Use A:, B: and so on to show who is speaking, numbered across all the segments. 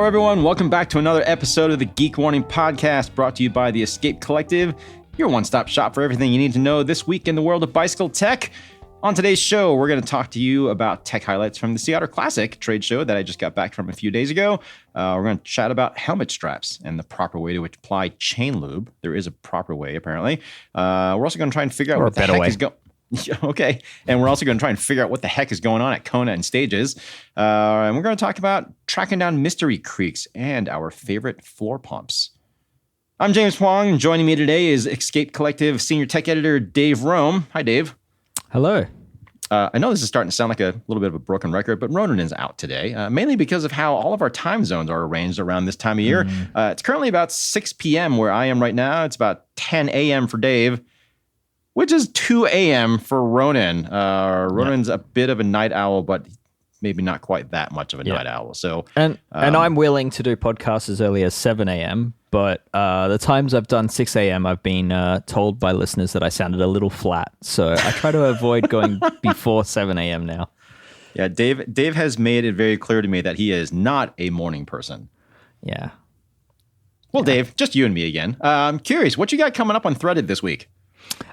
A: Hello, everyone. Welcome back to another episode of the Geek Warning podcast, brought to you by the Escape Collective, your one-stop shop for everything you need to know this week in the world of bicycle tech. On today's show, we're going to talk to you about tech highlights from the Sea Otter Classic trade show that I just got back from a few days ago. We're going to chat about helmet straps and the proper way to apply chain lube. There is a proper way, apparently. We're also going to try and figure out what the heck is going. Okay, and we're also going to try and figure out what the heck is going on at Kona and stages. And we're going to talk about tracking down mystery creeks and our favorite floor pumps. I'm James Huang, and joining me today is Escape Collective Senior Tech Editor Dave Rome. Hi, Dave.
B: Hello.
A: I know this is starting to sound like a little bit of a broken record, but Ronan is out today, mainly because of how all of our time zones are arranged around this time of year. It's currently about 6 p.m. where I am right now. It's about 10 a.m. for Dave, which is 2 a.m. for Ronan. Ronan's a bit of a night owl, but maybe not quite that much of a night owl. So,
B: and I'm willing to do podcasts as early as 7 a.m., but the times I've done 6 a.m., I've been told by listeners that I sounded a little flat. So I try to avoid going before 7 a.m. now.
A: Yeah, Dave has made it very clear to me that he is not a morning person.
B: Yeah.
A: Well, Dave, just you and me again. I'm curious, what you got coming up on Threaded this week?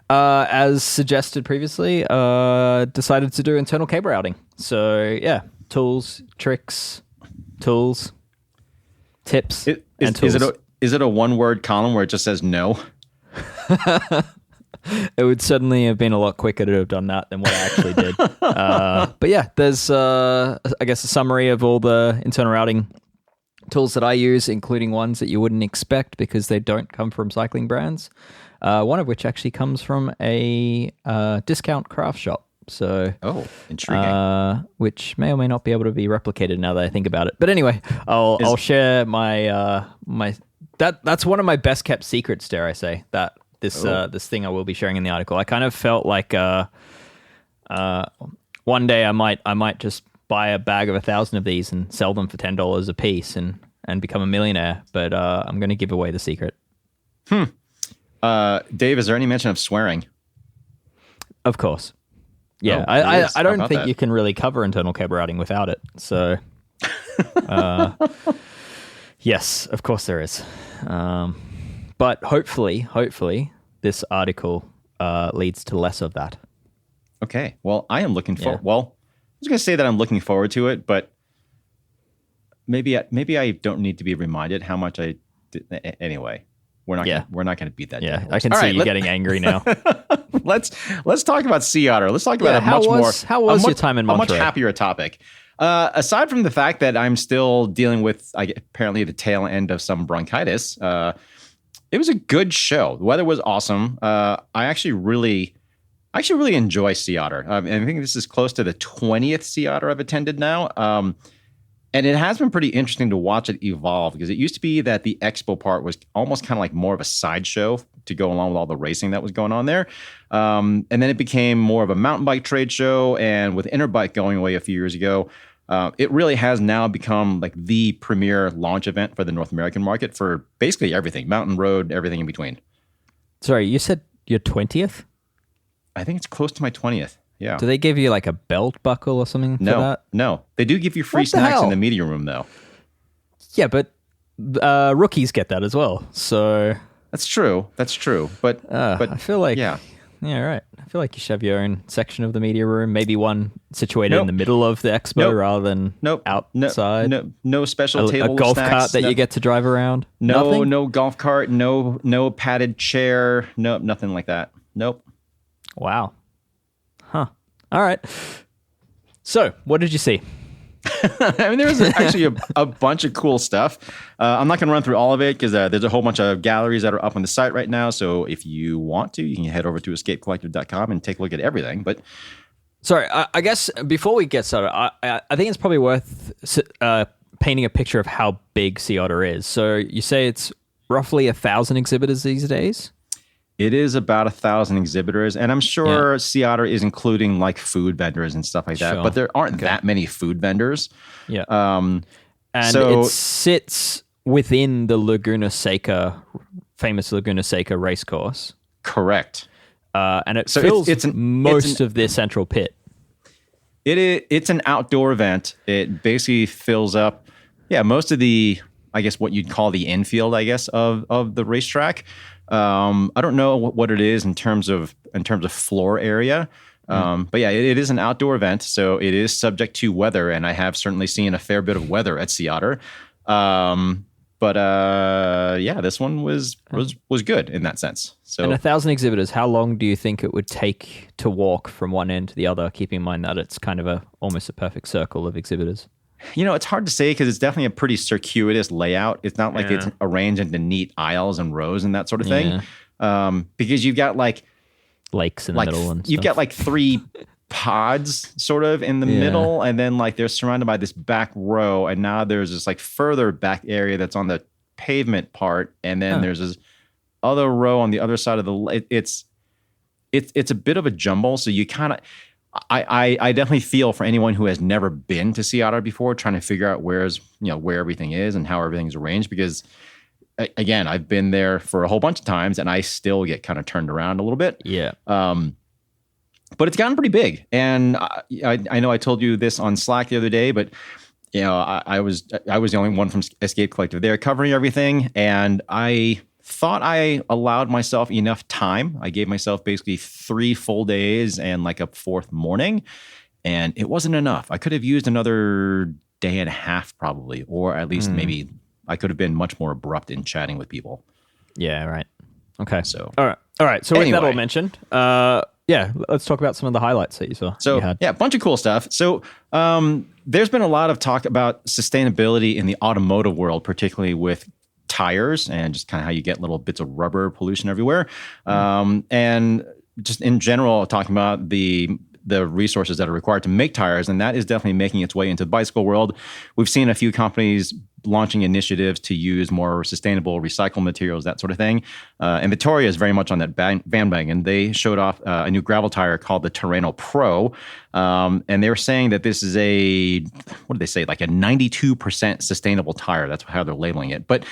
B: As suggested previously, decided to do internal cable routing. So, yeah, tools, tricks, tools, tips, and tools.
A: Is it a one-word column where it just says no?
B: It would certainly have been a lot quicker to have done that than what I actually did. But yeah, there's, I guess, a summary of all the internal routing tools that I use, including ones that you wouldn't expect because they don't come from cycling brands. One of which actually comes from a discount craft shop. So,
A: intriguing.
B: Which may or may not be able to be replicated now that I think about it. But anyway, I'll share my that's one of my best kept secrets, dare I say, that this thing I will be sharing in the article. I kind of felt like one day I might just buy a bag of 1,000 of these and sell them for $10 a piece and become a millionaire. But I'm going to give away the secret.
A: Dave, is there any mention of swearing?
B: Of course. Yeah, I don't think you can really cover internal cable routing without it. So, yes, of course there is. But hopefully, this article leads to less of that.
A: Okay. Well, I am looking forward. Well, I was going to say that I'm looking forward to it, but maybe I don't need to be reminded how much I did. Anyway. We're not going to beat that.
B: Yeah, I can see you getting angry now.
A: Let's talk about Sea Otter. Let's talk about
B: how was your time in Monterey?
A: A much happier topic. Aside from the fact that I'm still dealing with apparently the tail end of some bronchitis, it was a good show. The weather was awesome. I actually really enjoy Sea Otter. I think this is close to the 20th Sea Otter I've attended now. And it has been pretty interesting to watch it evolve because it used to be that the expo part was almost kind of like more of a sideshow to go along with all the racing that was going on there. And then it became more of a mountain bike trade show. And with Interbike going away a few years ago, it really has now become like the premier launch event for the North American market for basically everything, mountain, road, everything in between.
B: Sorry, you said your 20th?
A: I think it's close to my 20th. Yeah.
B: Do they give you like a belt buckle or something for that?
A: No. They do give you free snacks in the media room, though.
B: Yeah, but rookies get that as well. So
A: that's true. But
B: I feel like right. I feel like you should have your own section of the media room, maybe one situated in the middle of the expo rather than outside.
A: No special table.
B: A golf
A: snacks,
B: cart that you get to drive around.
A: No golf cart. No padded chair. Nope, nothing like that. Nope.
B: Wow. Huh. All right. So, what did you see?
A: I mean, there was actually a bunch of cool stuff. I'm not going to run through all of it because there's a whole bunch of galleries that are up on the site right now. So if you want to, you can head over to escapecollective.com and take a look at everything. But
B: sorry, I guess before we get started, I think it's probably worth painting a picture of how big Sea Otter is. So you say it's roughly 1,000 exhibitors these days?
A: It is about 1,000 exhibitors, and I'm sure Sea Otter is including like food vendors and stuff like that, but there aren't that many food vendors.
B: Yeah. And it sits within the famous Laguna Seca race course.
A: Correct.
B: And it fills most of the central pit.
A: It's an outdoor event. It basically fills up yeah, most of the, I guess what you'd call the infield, I guess, of the racetrack. I don't know what it is in terms of floor area. But yeah, it is an outdoor event, so it is subject to weather, and I have certainly seen a fair bit of weather at Sea Otter. But yeah, this one was good in that sense. So,
B: and 1,000 exhibitors, how long do you think it would take to walk from one end to the other, keeping in mind that it's kind of almost a perfect circle of exhibitors?
A: It's hard to say because it's definitely a pretty circuitous layout. It's not like it's arranged into neat aisles and rows and that sort of thing. Because you've got like
B: lakes in the middle and
A: you've
B: stuff.
A: got like 3 pods sort of in the middle, and then like they're surrounded by this back row, and now there's this like further back area that's on the pavement part, and then there's this other row on the other side of the it's a bit of a jumble. So you kind of I definitely feel for anyone who has never been to Sea Otter before, trying to figure out where everything is and how everything's arranged, because again, I've been there for a whole bunch of times and I still get kind of turned around a little bit.
B: Yeah.
A: But it's gotten pretty big. And I know I told you this on Slack the other day, but I was the only one from Escape Collective there covering everything. And I thought I allowed myself enough time. I gave myself basically 3 full days and like a 4th morning. And it wasn't enough. I could have used another day and a half probably, or at least maybe I could have been much more abrupt in chatting with people.
B: Yeah, right. Okay.
A: So
B: all right. So with
A: anyway.
B: that all mentioned, let's talk about some of the highlights that you saw.
A: So yeah, a bunch of cool stuff. So there's been a lot of talk about sustainability in the automotive world, particularly with tires and just kind of how you get little bits of rubber pollution everywhere. And just in general, talking about the resources that are required to make tires, and that is definitely making its way into the bicycle world. We've seen a few companies launching initiatives to use more sustainable recycled materials, that sort of thing. And Vittoria is very much on that bandwagon. They showed off a new gravel tire called the Terreno Pro. And they were saying that this is what did they say? Like a 92% sustainable tire. That's how they're labeling it. But,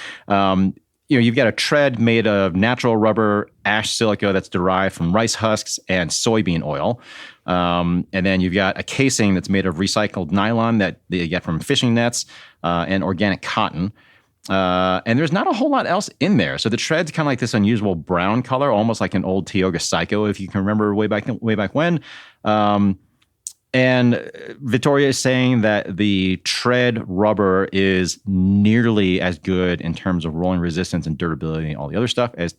A: you've got a tread made of natural rubber ash silica that's derived from rice husks and soybean oil. And then you've got a casing that's made of recycled nylon that they get from fishing nets and organic cotton. And there's not a whole lot else in there. So the tread's kind of like this unusual brown color, almost like an old Tioga Psycho, if you can remember way back when. And Vittoria is saying that the tread rubber is nearly as good in terms of rolling resistance and durability and all the other stuff as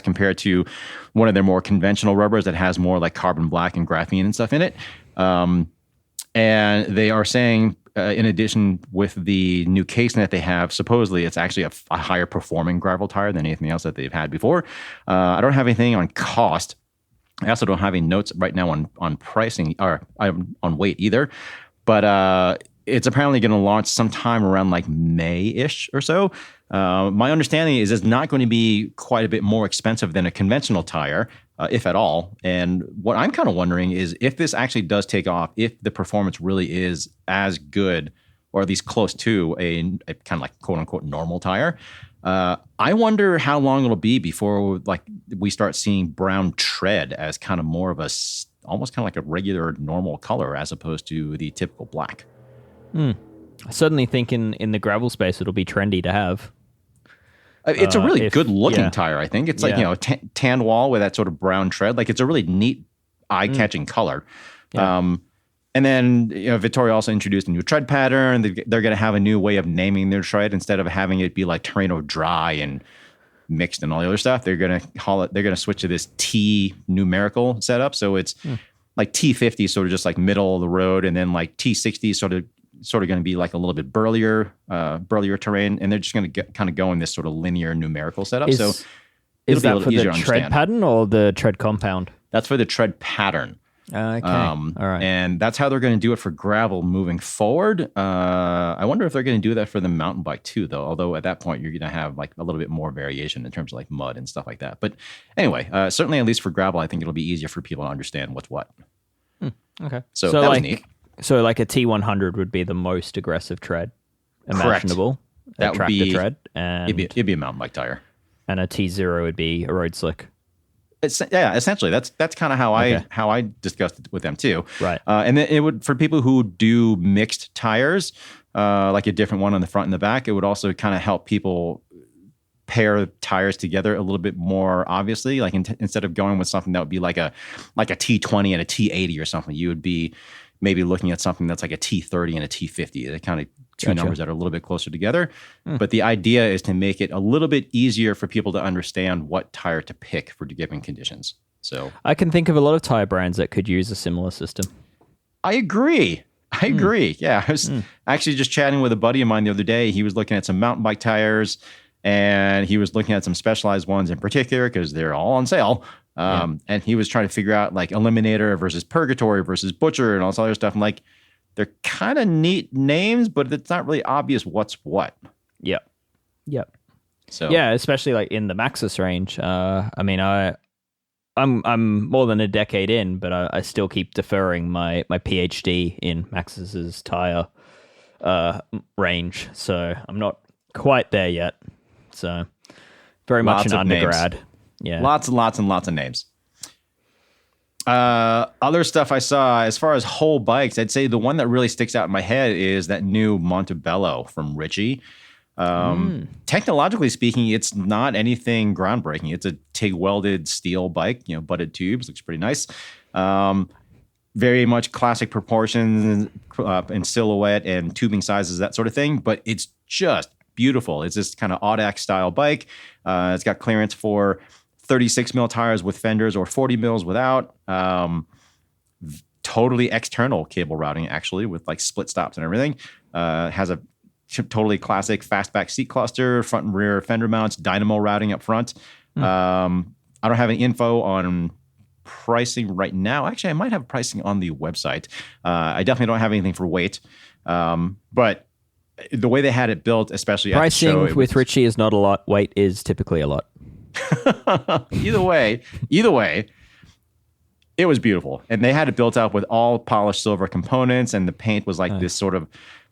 A: compared to one of their more conventional rubbers that has more like carbon black and graphene and stuff in it. And they are saying, in addition, with the new casing that they have, supposedly it's actually a higher performing gravel tire than anything else that they've had before. I don't have anything on cost. I also don't have any notes right now on pricing or on weight either. But it's apparently going to launch sometime around like May-ish or so. My understanding is it's not going to be quite a bit more expensive than a conventional tire, if at all. And what I'm kind of wondering is if this actually does take off, if the performance really is as good, or at least close to a kind of like quote unquote normal tire. I wonder how long it'll be before like we start seeing brown tread as kind of more of almost kind of like a regular normal color as opposed to the typical black.
B: I certainly think in the gravel space it'll be trendy to have.
A: It's a really good looking tire, I think. It's like, tan wall with that sort of brown tread. Like it's a really neat eye-catching color. Yeah. And then Vittoria also introduced a new tread pattern. They're going to have a new way of naming their tread instead of having it be like Terreno Dry and mixed and all the other stuff. They're going to call it. They're going to switch to this T numerical setup. So it's like T50, sort of just like middle of the road, and then like T60, sort of going to be like a little bit burlier terrain. And they're just going to kind of go in this sort of linear numerical setup. So
B: is that for the tread pattern or the tread compound?
A: That's for the tread pattern.
B: Okay. All right.
A: And that's how they're going to do it for gravel moving forward. I wonder if they're going to do that for the mountain bike too, though. Although at that point, you're going to have like a little bit more variation in terms of like mud and stuff like that. But anyway, certainly at least for gravel, I think it'll be easier for people to understand what's what.
B: Okay.
A: So that was neat.
B: So like a T100 would be the most aggressive tread imaginable.
A: Correct. That would be
B: tread, and
A: it'd be a mountain bike tire.
B: And a T0 would be a road slick.
A: Essentially, that's kind of how I discussed it with them too.
B: Right.
A: And then it would, for people who do mixed tires, like a different one on the front and the back. It would also kind of help people pair tires together a little bit more obviously. Like instead of going with something that would be like a T20 and a T80 or something, you would be maybe looking at something that's like a T30 and a T50. They're kind of two numbers that are a little bit closer together. But the idea is to make it a little bit easier for people to understand what tire to pick for given conditions. So
B: I can think of a lot of tire brands that could use a similar system.
A: I agree. Yeah, I was actually just chatting with a buddy of mine the other day. He was looking at some mountain bike tires, and he was looking at some Specialized ones in particular because they're all on sale. And he was trying to figure out like Eliminator versus Purgatory versus Butcher and all this other stuff. I'm like, they're kind of neat names, but it's not really obvious what's what.
B: Yep.
A: So
B: yeah, especially like in the Maxxis range. I mean, I'm more than a decade in, but I still keep deferring my PhD in Maxxis's tire range. So I'm not quite there yet. So very much an undergrad.
A: Names.
B: Yeah.
A: Lots and lots and lots of names. Other stuff I saw as far as whole bikes, I'd say the one that really sticks out in my head is that new Montebello from Ritchey. Technologically speaking, it's not anything groundbreaking. It's a TIG welded steel bike, butted tubes, looks pretty nice. Very much classic proportions and silhouette and tubing sizes, that sort of thing. But it's just beautiful. It's this kind of Audax style bike. It's got clearance for 36 mil tires with fenders or 40 mils without. Totally external cable routing, actually, with like split stops and everything. Has a totally classic fastback seat cluster, front and rear fender mounts, dynamo routing up front. I don't have any info on pricing right now. Actually, I might have pricing on the website. I definitely don't have anything for weight. But the way they had it built, especially
B: pricing
A: at the show,
B: with Ritchey is not a lot. Weight is typically a lot.
A: Either way, it was beautiful. And they had it built out with all polished silver components, and the paint was like this sort of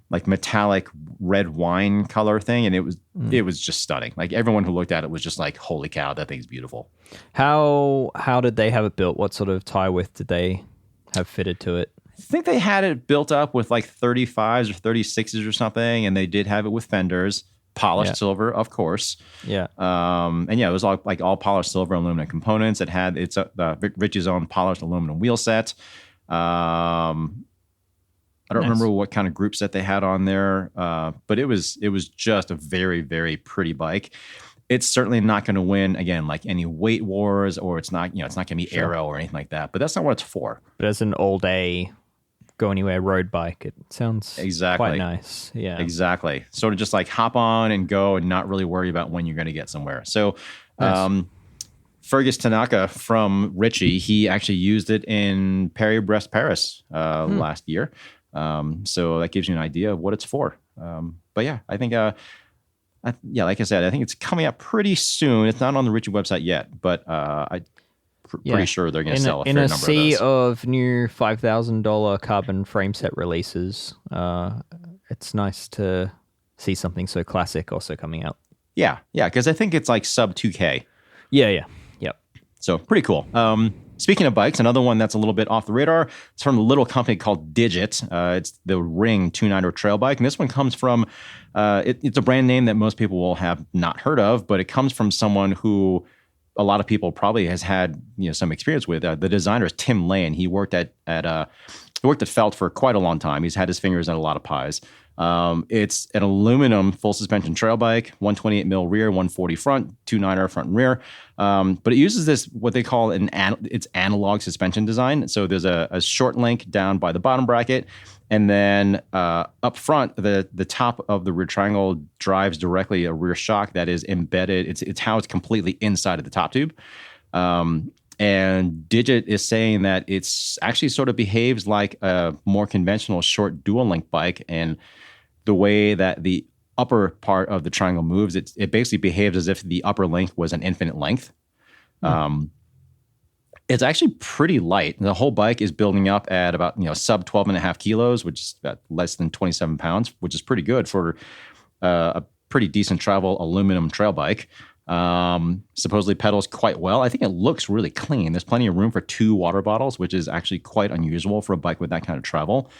A: like metallic red wine color thing, and it was just stunning. Like everyone who looked at it was just like, holy cow, that thing's beautiful.
B: How did they have it built? What sort of tire width did they have fitted to it?
A: I think they had it built up with like 35s or 36s or something, and they did have it with fenders, polished silver, of course.
B: Yeah.
A: And yeah, it was all polished silver aluminum components. It had its Ritchey's own polished aluminum wheel set. I don't remember what kind of group set they had on there, but it was just a very, very pretty bike. It's certainly not going to win again, like any weight wars, or it's not going to be aero or anything like that. But that's not what it's for.
B: But as an all day, go anywhere road bike, it sounds quite nice. Yeah,
A: exactly. Sort of just like hop on and go, and not really worry about when you're going to get somewhere. So,
B: nice.
A: Fergus Tanaka from Ritchey, he actually used it in Paris-Brest Paris last year. So that gives you an idea of what it's for. But yeah, I think, like I said, I think it's coming out pretty soon. It's not on the Ritchey website yet, but pretty sure they're going to sell a fair number of those.
B: In a sea of new $5,000 carbon frame set releases, it's nice to see something so classic also coming out.
A: Yeah, because I think it's like sub 2K.
B: Yeah.
A: So pretty cool. Speaking of bikes, another one that's a little bit off the radar. It's from a little company called Digit. It's the Ring 290 trail bike. And this one comes from, it's a brand name that most people will have not heard of, but it comes from someone who a lot of people probably has had some experience with. The designer is Tim Lane. He worked at Felt for quite a long time. He's had his fingers in a lot of pies. It's an aluminum full suspension trail bike, 128 mil rear, 140 front, 290 front and rear. But it uses this, what they call its analog suspension design. So there's a short link down by the bottom bracket. And then up front, the top of the rear triangle drives directly a rear shock that is embedded. It's how it's completely inside of the top tube. And Digit is saying that it's actually sort of behaves like a more conventional short dual link bike. And the way that the upper part of the triangle moves, it basically behaves as if the upper length was an infinite length. It's actually pretty light. The whole bike is building up at about sub 12.5 kilos, which is about less than 27 pounds, which is pretty good for a pretty decent travel aluminum trail bike. Supposedly pedals quite well. I think it looks really clean. There's plenty of room for 2 water bottles, which is actually quite unusual for a bike with that kind of travel.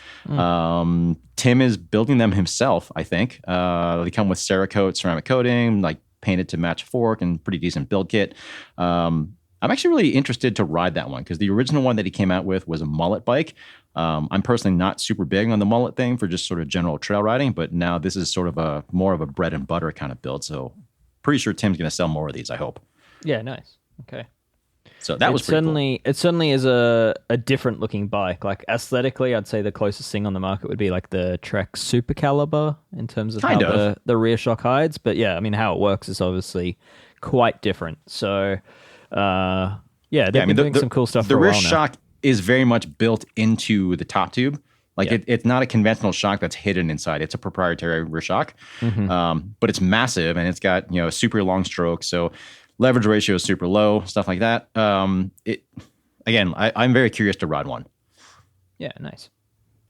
A: Tim is building them himself, I think. They come with Cerakote ceramic coating, like painted to match fork, and pretty decent build kit. I'm actually really interested to ride that one because the original one that he came out with was a mullet bike. I'm personally not super big on the mullet thing for just sort of general trail riding, but now this is sort of more of a bread and butter kind of build. So pretty sure Tim's going to sell more of these, I hope.
B: Yeah, nice. Okay.
A: So that was pretty cool.
B: It certainly is a different looking bike. Like aesthetically, I'd say the closest thing on the market would be like the Trek Super Caliber in terms of how the rear shock hides. But yeah, I mean, how it works is obviously quite different. So they've been doing some cool stuff for a while now.
A: The rear shock is very much built into the top tube. Like it's not a conventional shock that's hidden inside. It's a proprietary rear shock, but it's massive and it's got a super long stroke. So leverage ratio is super low, stuff like that. I'm very curious to ride one.
B: Yeah, nice.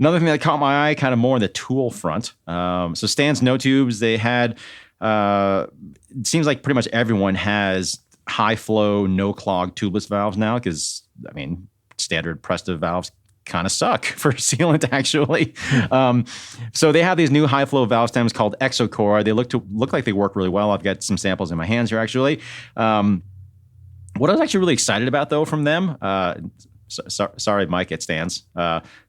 A: Another thing that caught my eye, kind of more on the tool front. So Stan's no tubes. They had. It seems like pretty much everyone has high flow, no clog tubeless valves now because standard Presta valves kind of suck for sealant actually. So they have these new high flow valve stems called Exocore. They look like they work really well. I've got some samples in my hands here actually. What I was actually really excited about though from them, sorry Mike at Stans,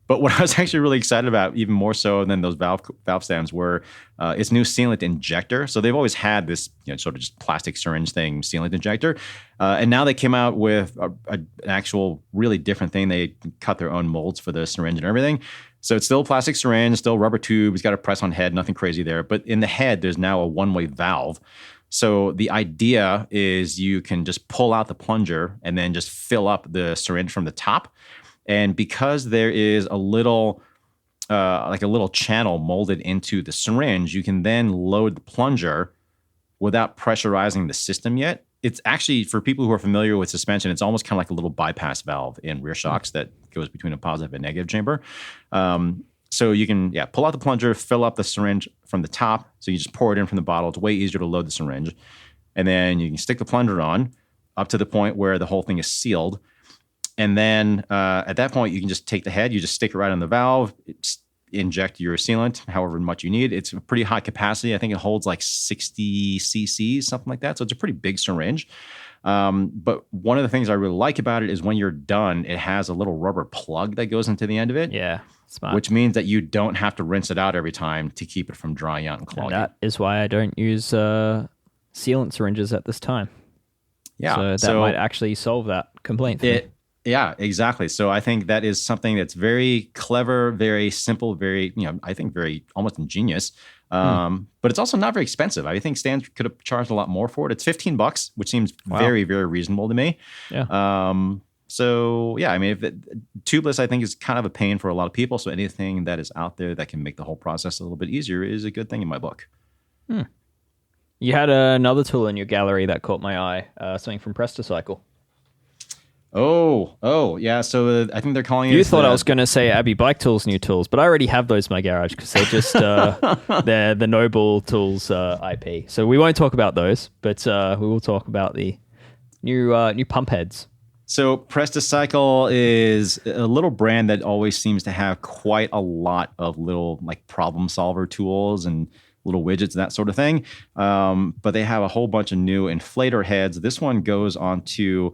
A: but what I was actually really excited about even more so than those valve stems were its new sealant injector. So they've always had this sort of just plastic syringe thing, sealant injector. And now they came out with an actual really different thing. They cut their own molds for the syringe and everything. So it's still a plastic syringe, still rubber tube. It's got a press on head, nothing crazy there. But in the head, there's now a one-way valve. So the idea is you can just pull out the plunger and then just fill up the syringe from the top. And because there is a little channel molded into the syringe, you can then load the plunger without pressurizing the system yet. It's actually, for people who are familiar with suspension, it's almost kind of like a little bypass valve in rear shocks that goes between a positive and negative chamber. So you can, pull out the plunger, fill up the syringe from the top. So you just pour it in from the bottle. It's way easier to load the syringe. And then you can stick the plunger on up to the point where the whole thing is sealed. And then at that point, you can just take the head, you just stick it right on the valve, inject your sealant, however much you need. It's a pretty high capacity. I think it holds like 60 cc's, something like that. So it's a pretty big syringe. But one of the things I really like about it is when you're done, it has a little rubber plug that goes into the end of it.
B: Yeah, smart.
A: Which means that you don't have to rinse it out every time to keep it from drying out and clogging.
B: And that is why I don't use sealant syringes at this time.
A: Yeah.
B: So that might actually solve that complaint for me.
A: Yeah, exactly. So I think that is something that's very clever, very simple, very, I think very almost ingenious. But it's also not very expensive. I think Stan could have charged a lot more for it. It's $15, which seems very, very reasonable to me.
B: Yeah.
A: Tubeless, I think, is kind of a pain for a lot of people. So anything that is out there that can make the whole process a little bit easier is a good thing in my book.
B: You had another tool in your gallery that caught my eye, something from PrestaCycle.
A: Oh, yeah. So I think they're calling it.
B: You thought I was going to say Abbey Bike Tools new tools, but I already have those in my garage because they're just they're the Noble Tools IP. So we won't talk about those, but we will talk about the new pump heads.
A: So PrestaCycle is a little brand that always seems to have quite a lot of little like problem solver tools and little widgets, that sort of thing. But they have a whole bunch of new inflator heads. This one goes onto.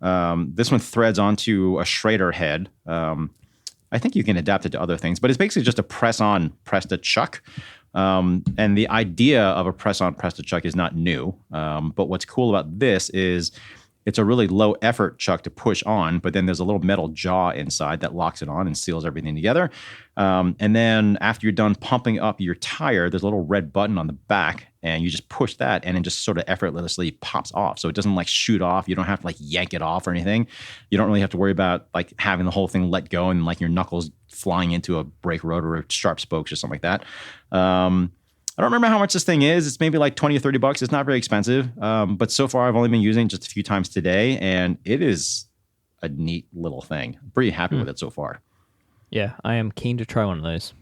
A: This one threads onto a Schrader head. I think you can adapt it to other things, but it's basically just a press-on Presta chuck. And the idea of a press-on Presta chuck is not new. But what's cool about this is it's a really low-effort chuck to push on, but then there's a little metal jaw inside that locks it on and seals everything together. And then after you're done pumping up your tire, there's a little red button on the back, and you just push that, and it just sort of effortlessly pops off. So it doesn't like shoot off. You don't have to like yank it off or anything. You don't really have to worry about like having the whole thing let go and like your knuckles flying into a brake rotor or sharp spokes or something like that. I don't remember how much this thing is. It's maybe like $20 or $30. It's not very expensive. But so far I've only been using it just a few times today, and it is a neat little thing. I'm pretty happy with it so far.
B: Yeah, I am keen to try one of those.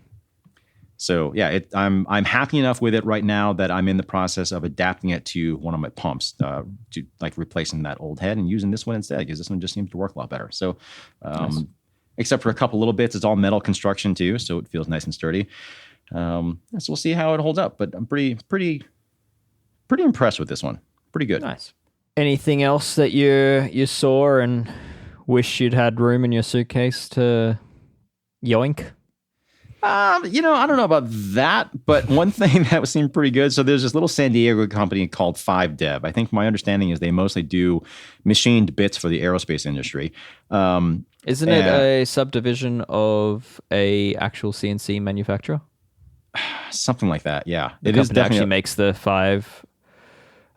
A: So yeah, I'm happy enough with it right now that I'm in the process of adapting it to one of my pumps, to like replacing that old head and using this one instead, because this one just seems to work a lot better. So,
B: Nice.
A: except for a couple little bits, it's all metal construction too, so it feels nice and sturdy. So we'll see how it holds up, but I'm pretty impressed with this one. Pretty good.
B: Nice. Anything else that you saw and wish you'd had room in your suitcase to yoink?
A: I don't know about that, but one thing that seemed pretty good. So there's this little San Diego company called 5Dev. I think my understanding is they mostly do machined bits for the aerospace industry.
B: Isn't it a subdivision of a actual CNC manufacturer?
A: Something like that, yeah.
B: The company actually makes the 5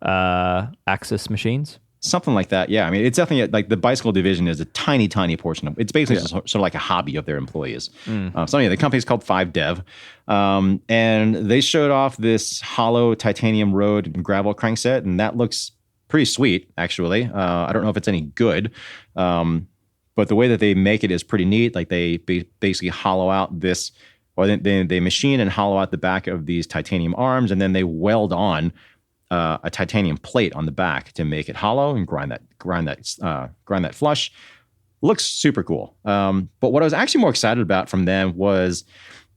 B: axis machines.
A: Something like that, yeah. I mean, it's definitely like the bicycle division is a tiny portion of it's basically sort of like a hobby of their employees. So anyway, the company's called 5Dev, and they showed off this hollow titanium road and gravel crankset, and that looks pretty sweet, actually. I don't know if it's any good, but the way that they make it is pretty neat. Like they basically hollow out this, or they machine and hollow out the back of these titanium arms, and then they weld on a titanium plate on the back to make it hollow and grind that flush. Looks super cool. But what I was actually more excited about from them was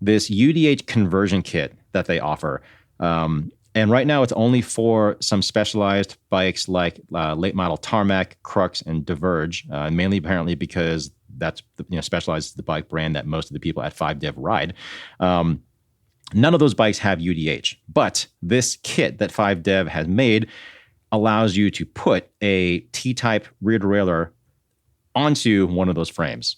A: this UDH conversion kit that they offer. And right now it's only for some specialized bikes like late model Tarmac, Crux, and Diverge, mainly apparently because that's Specialized the bike brand that most of the people at 5Dev ride. None of those bikes have UDH, but this kit that 5Dev has made allows you to put a T-type rear derailleur onto one of those frames.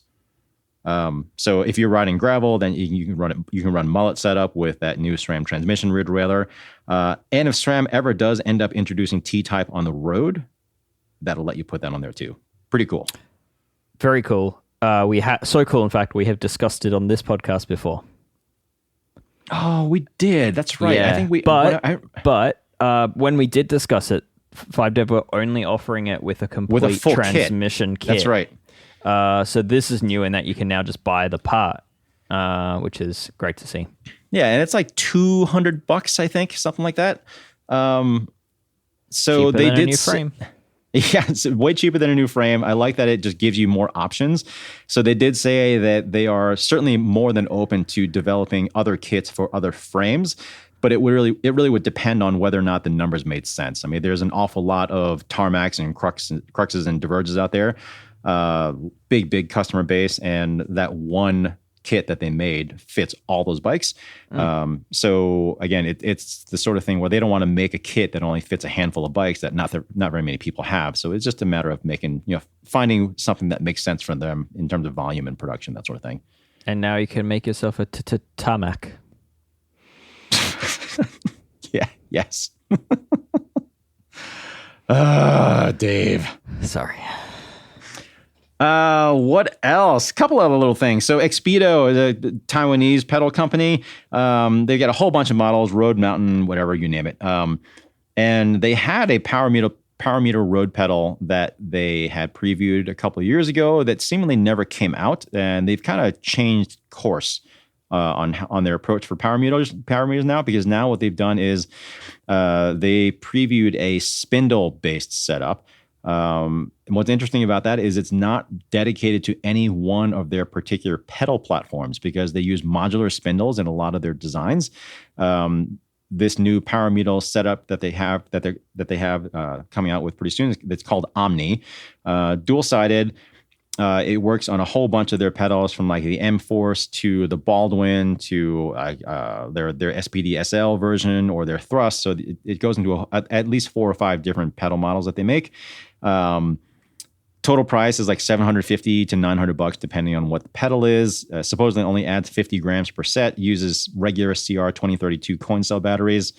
A: So if you're riding gravel, then you can run it. You can run mullet setup with that new SRAM transmission rear derailleur. And if SRAM ever does end up introducing T-type on the road, that'll let you put that on there too. Pretty cool.
B: Very cool. So cool. In fact, we have discussed it on this podcast before.
A: Oh, we did. That's right.
B: Yeah.
A: I think we.
B: But when we did discuss it, 5Dev were only offering it with a complete
A: full
B: transmission kit.
A: That's right.
B: So this is new in that you can now just buy the part, which is great to see.
A: Yeah, and it's like $200, I think, something like that. So
B: cheaper
A: they
B: than
A: did
B: a new frame.
A: Yeah, it's way cheaper than a new frame. I like that it just gives you more options. So they did say that they are certainly more than open to developing other kits for other frames, but it really would depend on whether or not the numbers made sense. I mean, there's an awful lot of Tarmacs and Cruxes and Diverges out there, big customer base, and that one kit that they made fits all those bikes. So again, it's the sort of thing where they don't want to make a kit that only fits a handful of bikes that not very many people have. So it's just a matter of finding something that makes sense for them in terms of volume and production, that sort of thing.
B: And now you can make yourself a tarmac.
A: Yeah. Yes. Dave.
B: Sorry.
A: What else? A couple other little things. So Xpedo is a Taiwanese pedal company. They've got a whole bunch of models, road, mountain, whatever, you name it. And they had a power meter road pedal that they had previewed a couple of years ago that seemingly never came out. And they've kind of changed course on their approach for power meters now, because now what they've done is they previewed a spindle-based setup. And what's interesting about that is it's not dedicated to any one of their particular pedal platforms, because they use modular spindles in a lot of their designs. This new power meter setup that they have coming out with pretty soon, that's called Omni, dual-sided. It works on a whole bunch of their pedals, from like the M-Force to the Baldwin to their SPD SL version or their Thrust. So it goes into at least 4 or 5 different pedal models that they make. Total price is like $750 to $900 depending on what the pedal is. Supposedly only adds 50 grams per set. Uses regular CR 2032 coin cell batteries.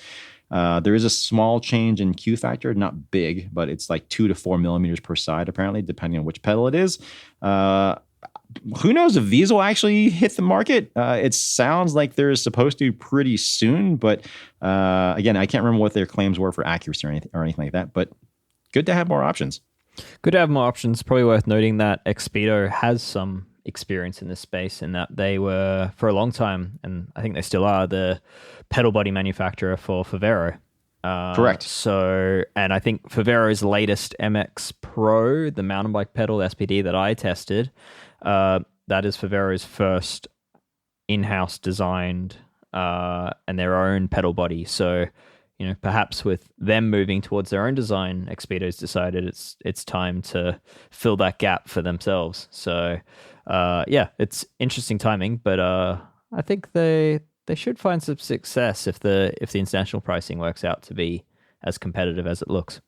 A: There is a small change in Q factor, not big, but it's like 2 to 4 millimeters per side, apparently, depending on which pedal it is. Who knows if these will actually hit the market? It sounds like they're supposed to pretty soon, but again, I can't remember what their claims were for accuracy or anything like that, but good to have more options.
B: Good to have more options. Probably worth noting that Xpedo has some experience in this space in that they were, for a long time, and I think they still are, the pedal body manufacturer for Favero.
A: Correct.
B: So, and I think Favero's latest MX Pro, the mountain bike pedal SPD that I tested, that is Favero's first in-house designed and their own pedal body. So, perhaps with them moving towards their own design, Xpedo's decided it's time to fill that gap for themselves. So, it's interesting timing, but I think they should find some success if the international pricing works out to be as competitive as it looks.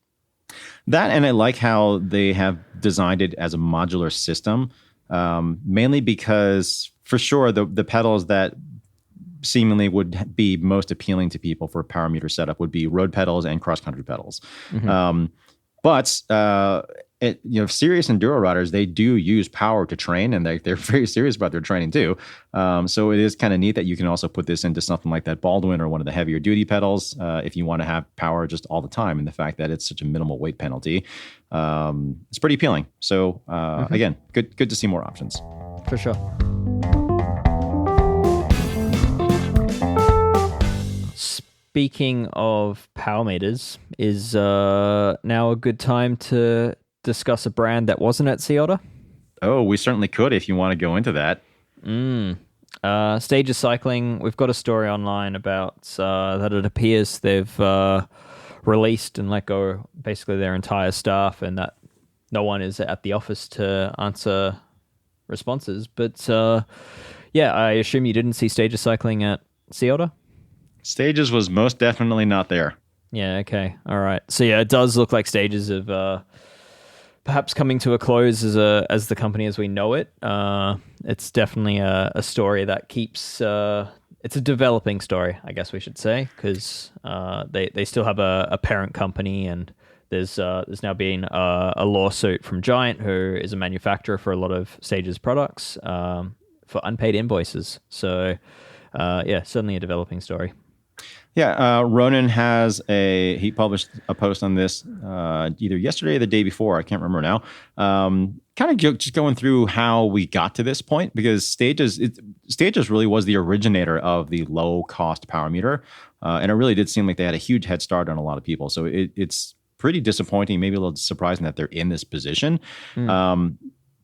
A: That, and I like how they have designed it as a modular system, mainly because for sure the pedals that seemingly would be most appealing to people for a power meter setup would be road pedals and cross-country pedals. Mm-hmm. But serious enduro riders, they do use power to train, and they're very serious about their training too. So it is kind of neat that you can also put this into something like that Baldwin or one of the heavier duty pedals if you want to have power just all the time. And the fact that it's such a minimal weight penalty, it's pretty appealing. So again, good to see more options.
B: For sure. Speaking of power meters, is now a good time to discuss a brand that wasn't at Sea Otter?
A: Oh, we certainly could if you want to go into that.
B: Stages Cycling, we've got a story online about that it appears they've released and let go basically their entire staff, and that no one is at the office to answer responses. But I assume you didn't see Stages Cycling at Sea Otter?
A: Stages was most definitely not there.
B: Yeah, okay. All right. So yeah, it does look like Stages of perhaps coming to a close as the company as we know it. It's definitely a story that keeps it's a developing story, I guess we should say, because they still have a parent company, and there's now been a lawsuit from Giant, who is a manufacturer for a lot of Stages products, for unpaid invoices. So certainly a developing story.
A: Yeah, Ronan he published a post on this either yesterday or the day before. I can't remember now. Kind of just going through how we got to this point, because Stages really was the originator of the low cost power meter, and it really did seem like they had a huge head start on a lot of people. So it's pretty disappointing, maybe a little surprising that they're in this position.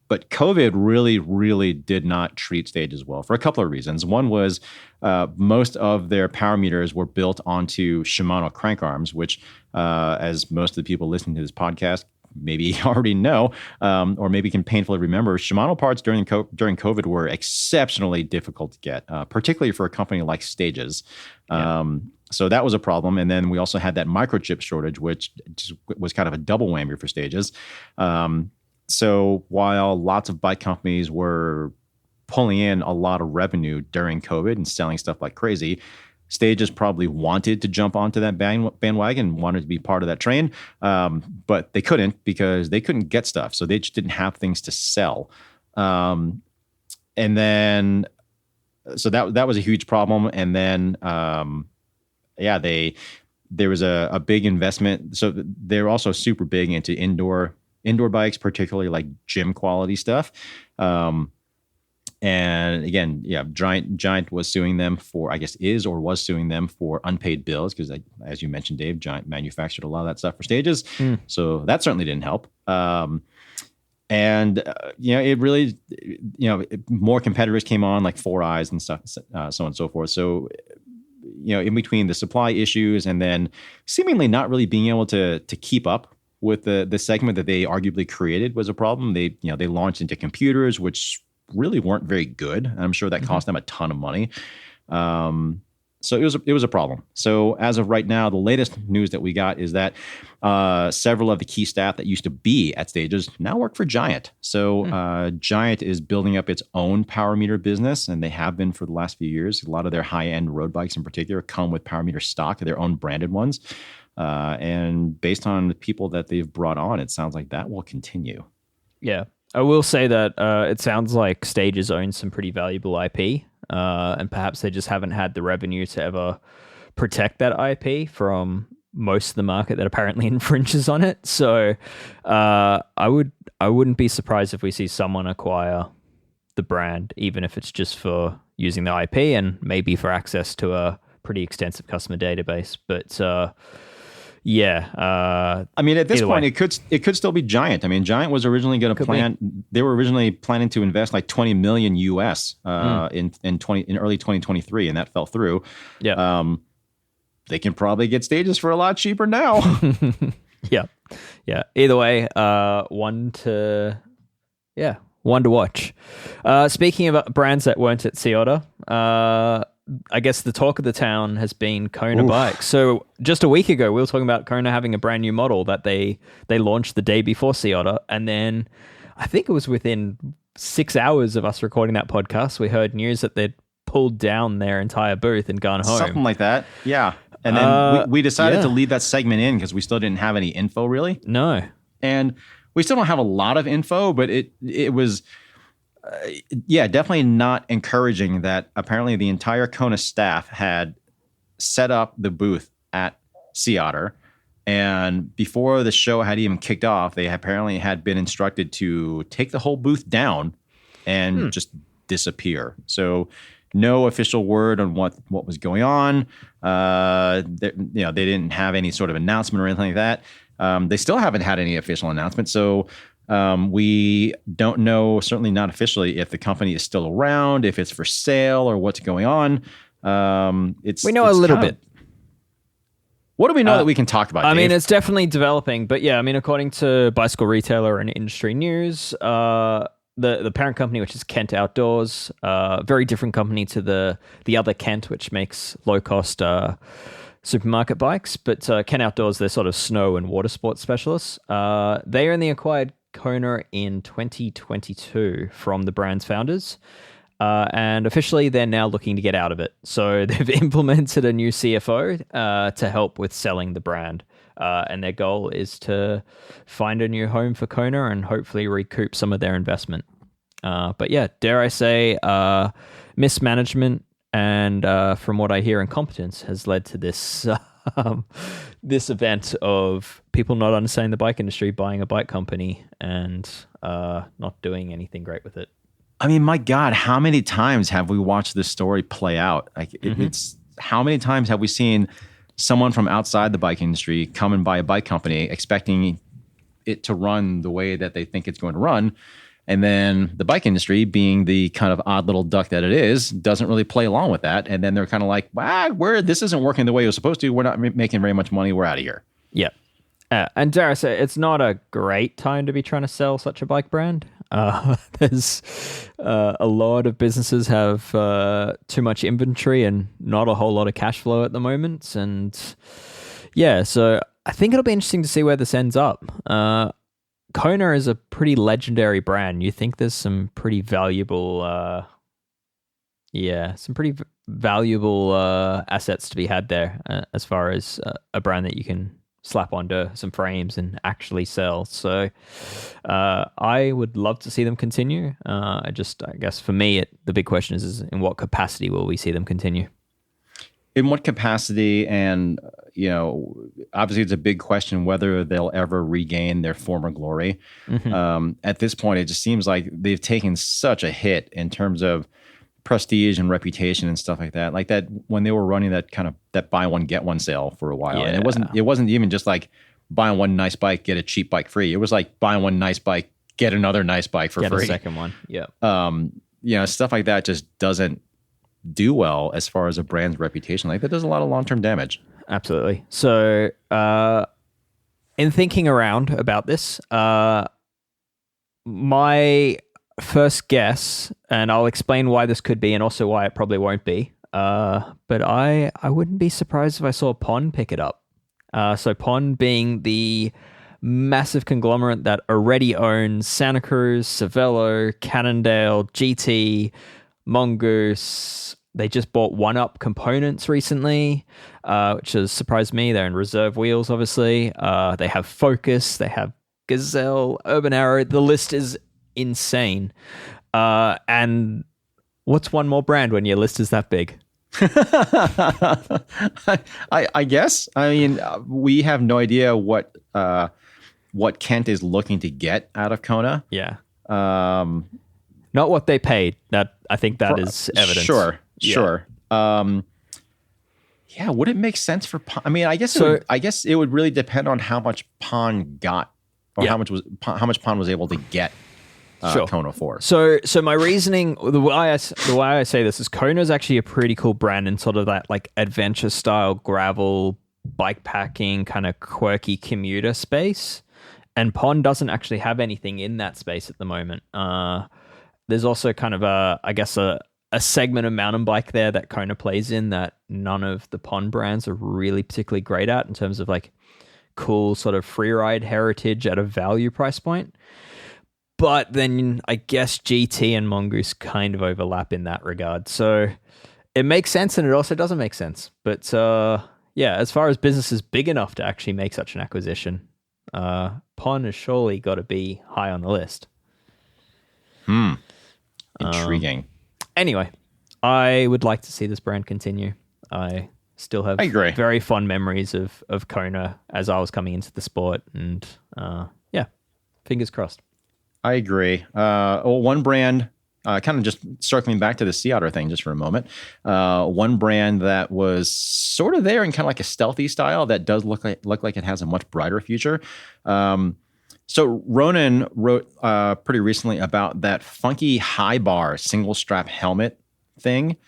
A: But COVID really, really did not treat Stages well for a couple of reasons. One was most of their power meters were built onto Shimano crank arms, which, as most of the people listening to this podcast maybe already know, or maybe can painfully remember, Shimano parts during COVID were exceptionally difficult to get, particularly for a company like Stages. So that was a problem. And then we also had that microchip shortage, which was kind of a double whammy for Stages. So while lots of bike companies were pulling in a lot of revenue during COVID and selling stuff like crazy, Stages probably wanted to jump onto that bandwagon, wanted to be part of that train, but they couldn't because they couldn't get stuff. So they just didn't have things to sell. And then, so that was a huge problem. And then, there was a big investment. So they're also super big into indoor bikes, particularly like gym quality stuff. And again, Giant was suing them for, I guess was suing them for unpaid bills, because as you mentioned, Dave, Giant manufactured a lot of that stuff for Stages. So that certainly didn't help. It really, more competitors came on, like Four Eyes and stuff, so on and so forth. So, in between the supply issues and then seemingly not really being able to keep up with the segment that they arguably created was a problem. They launched into computers, which really weren't very good. I'm sure that cost them a ton of money. So it was a problem. So as of right now, the latest news that we got is that several of the key staff that used to be at Stages now work for Giant. So Giant is building up its own power meter business, and they have been for the last few years. A lot of their high-end road bikes in particular come with power meter stock, their own branded ones. And based on the people that they've brought on, it sounds like that will continue.
B: Yeah. I will say that it sounds like Stages owns some pretty valuable IP, and perhaps they just haven't had the revenue to ever protect that IP from most of the market that apparently infringes on it. So I wouldn't be surprised if we see someone acquire the brand, even if it's just for using the IP and maybe for access to a pretty extensive customer database. But
A: I mean, at this point, it could still be Giant. I mean, Giant was originally going to plan. They were originally planning to invest like $20 million US in early 2023, and that fell through.
B: Yeah.
A: They can probably get stages for a lot cheaper now.
B: Yeah. Either way, one to watch. Speaking of brands that weren't at Sea Otter, I guess the talk of the town has been Kona bikes. So just a week ago, we were talking about Kona having a brand new model that they launched the day before Sea Otter, and then I think it was within 6 hours of us recording that podcast, we heard news that they'd pulled down their entire booth and gone home.
A: Something like that. Yeah. And then we decided to leave that segment in because we still didn't have any info, really.
B: No.
A: And we still don't have a lot of info, but it was, definitely not encouraging that apparently the entire Kona staff had set up the booth at Sea Otter. And before the show had even kicked off, they apparently had been instructed to take the whole booth down and just disappear. So no official word on what was going on. They didn't have any sort of announcement or anything like that. They still haven't had any official announcement. So we don't know, certainly not officially, if the company is still around, if it's for sale, or what's going on. We know a little bit. What do we know that we can talk about, Dave?
B: I mean, it's definitely developing. But yeah, I mean, according to Bicycle Retailer and Industry News, the parent company, which is Kent Outdoors, very different company to the other Kent, which makes low-cost supermarket bikes. But Kent Outdoors, they're sort of snow and water sports specialists. They only acquired Kona in 2022 from the brand's founders. And officially, they're now looking to get out of it. So they've implemented a new CFO to help with selling the brand. And their goal is to find a new home for Kona and hopefully recoup some of their investment. But yeah, dare I say, mismanagement and from what I hear, incompetence has led to this this event of people not understanding the bike industry, buying a bike company, and not doing anything great with it.
A: I mean, my God, how many times have we watched this story play out? Like, it's how many times have we seen someone from outside the bike industry come and buy a bike company expecting it to run the way that they think it's going to run. And then the bike industry, being the kind of odd little duck that it is, doesn't really play along with that. And then they're kind of like, this isn't working the way it was supposed to. We're not making very much money. We're out of here.
B: Yeah. And dare I say, it's not a great time to be trying to sell such a bike brand. There's a lot of businesses have too much inventory and not a whole lot of cash flow at the moment. And yeah, so I think it'll be interesting to see where this ends up. Kona is a pretty legendary brand. You think there's some pretty valuable, assets to be had there as far as a brand that you can slap onto some frames and actually sell. So I would love to see them continue. I guess for me, the big question is in what capacity will we see them continue?
A: In what capacity? And, obviously it's a big question whether they'll ever regain their former glory. At this point, it just seems like they've taken such a hit in terms of prestige and reputation and stuff like that. Like that when they were running that buy one get one sale for a while, and it wasn't even just like buying one nice bike get a cheap bike free. It was like buying one nice bike get another nice bike for free.
B: Get a second one. Yeah.
A: Stuff like that just doesn't do well as far as a brand's reputation. Like that does a lot of long-term damage.
B: Absolutely. So in thinking around about this, my first guess, and I'll explain why this could be and also why it probably won't be, but I wouldn't be surprised if I saw Pon pick it up. So Pon being the massive conglomerate that already owns Santa Cruz, Cervelo, Cannondale, GT, Mongoose. They just bought One Up Components recently, which has surprised me. They're in Reserve Wheels, obviously. They have Focus. They have Gazelle, Urban Arrow. The list is insane. And what's one more brand when your list is that big?
A: I guess. I mean, we have no idea what Kent is looking to get out of Kona.
B: Yeah. not what they paid. That I think that is evidence.
A: Sure. Yeah, would it make sense for Pon? I mean, I guess it would really depend on how much Pon got, or how much Pon was able to get Kona for.
B: So my reasoning, the way I say this is, Kona is actually a pretty cool brand in sort of that like adventure style gravel bike packing kind of quirky commuter space, and Pon doesn't actually have anything in that space at the moment. There's also kind of a segment of mountain bike there that Kona plays in that none of the Pon brands are really particularly great at, in terms of like cool sort of freeride heritage at a value price point. But then I guess GT and Mongoose kind of overlap in that regard. So it makes sense, and it also doesn't make sense. But as far as business is big enough to actually make such an acquisition, Pon has surely got to be high on the list.
A: Intriguing.
B: Anyway, I would like to see this brand continue. I still have very fond memories of Kona as I was coming into the sport, and fingers crossed.
A: I agree. One brand, kind of just circling back to the Sea Otter thing just for a moment. One brand that was sort of there in kind of like a stealthy style that does look like it has a much brighter future. So Ronan wrote pretty recently about that funky HighBar single strap helmet thing,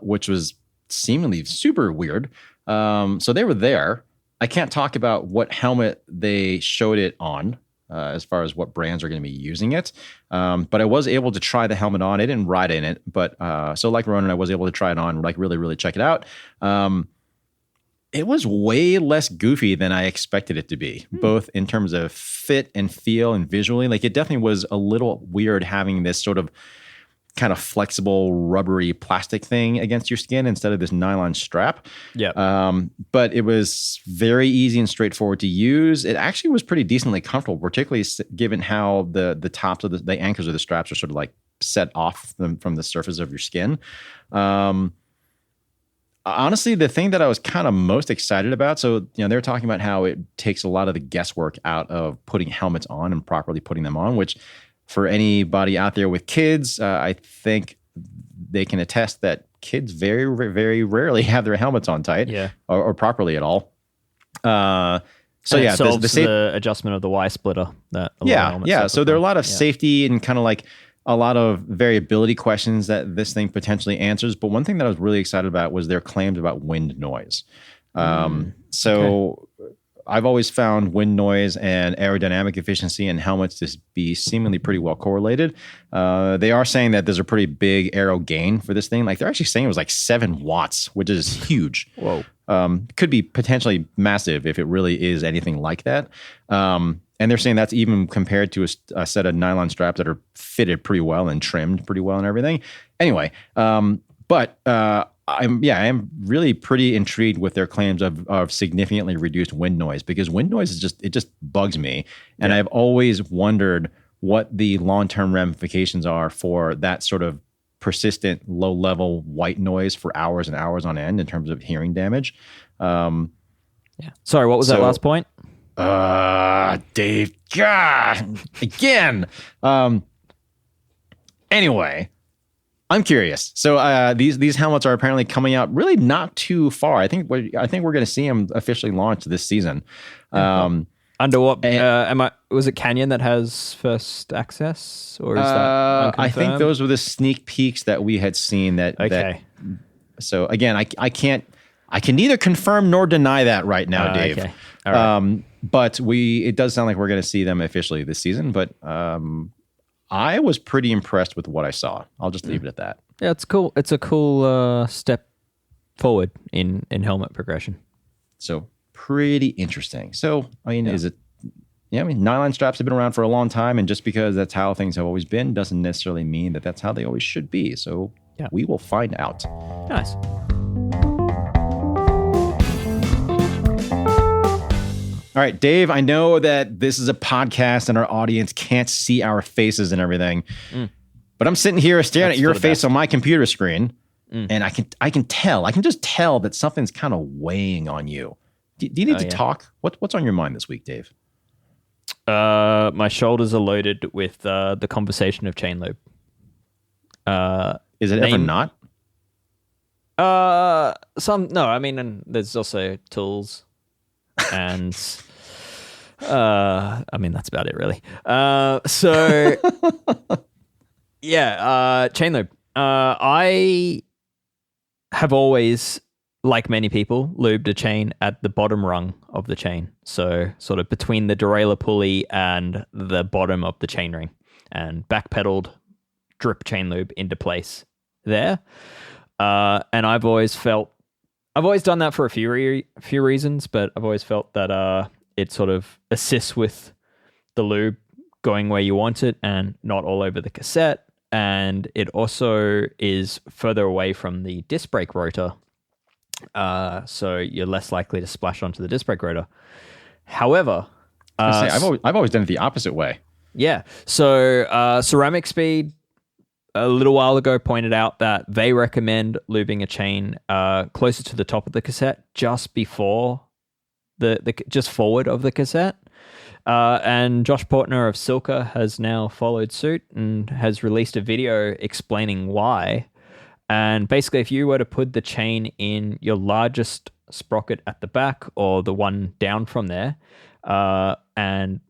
A: which was seemingly super weird. So they were there. I can't talk about what helmet they showed it on, as far as what brands are going to be using it. But I was able to try the helmet on. I didn't ride in it, but so like Ronan, I was able to try it on, like really, really check it out. It was way less goofy than I expected it to be, both in terms of fit and feel and visually. Like, it definitely was a little weird having this sort of kind of flexible, rubbery plastic thing against your skin instead of this nylon strap.
B: Yeah.
A: But it was very easy and straightforward to use. It actually was pretty decently comfortable, particularly given how the tops of the anchors of the straps are sort of like set off from the surface of your skin. Honestly, the thing that I was kind of most excited about, so they're talking about how it takes a lot of the guesswork out of putting helmets on and properly putting them on, which for anybody out there with kids, I think they can attest that kids very, very rarely have their helmets on tight or properly at all. So the
B: adjustment of the Y splitter.
A: So there are a lot of safety and kind of like a lot of variability questions that this thing potentially answers. But one thing that I was really excited about was their claims about wind noise. I've always found wind noise and aerodynamic efficiency in helmets to be seemingly pretty well correlated. They are saying that there's a pretty big aero gain for this thing. Like, they're actually saying it was like 7 watts, which is huge.
B: Whoa.
A: Could be potentially massive if it really is anything like that. And they're saying that's even compared to a set of nylon straps that are fitted pretty well and trimmed pretty well and everything. Anyway, I am really pretty intrigued with their claims of significantly reduced wind noise, because wind noise is just bugs me. And I've always wondered what the long-term ramifications are for that sort of persistent low-level white noise for hours and hours on end in terms of hearing damage.
B: Sorry, what was that last point?
A: Dave, God, again. Anyway, I'm curious. So these helmets are apparently coming out really not too far. I think we're going to see them officially launched this season.
B: Under what? Was it Canyon that has first access, or is that unconfirmed?
A: I think those were the sneak peeks that we had seen. So again, I can neither confirm nor deny that right now, Dave.
B: Okay. All right.
A: But it does sound like we're going to see them officially this season. But I was pretty impressed with what I saw. I'll just leave it at that.
B: Yeah, it's cool. It's a cool step forward in helmet progression.
A: So pretty interesting. So is it? Yeah, nylon straps have been around for a long time, and just because that's how things have always been doesn't necessarily mean that that's how they always should be. So we will find out.
B: Nice.
A: All right, Dave, I know that this is a podcast and our audience can't see our faces and everything, but I'm sitting here staring at your face on my computer screen, and I can just tell that something's kind of weighing on you. Do you need to talk? What's on your mind this week, Dave?
B: My shoulders are loaded with the conversation of chain lube.
A: Is it ever not?
B: And there's also tools and that's about it really. Chain lube. I have always, like many people, lubed a chain at the bottom rung of the chain. So sort of between the derailleur pulley and the bottom of the chainring, and backpedaled drip chain lube into place there. And I've always done that for a few reasons, but I've always felt that it sort of assists with the lube going where you want it and not all over the cassette. And it also is further away from the disc brake rotor, so you're less likely to splash onto the disc brake rotor. However,
A: I've always done it the opposite way.
B: Yeah. So Ceramic Speed a little while ago pointed out that they recommend lubing a chain closer to the top of the cassette, just before just forward of the cassette. And Josh Portner of Silka has now followed suit and has released a video explaining why. And basically, if you were to put the chain in your largest sprocket at the back or the one down from there, and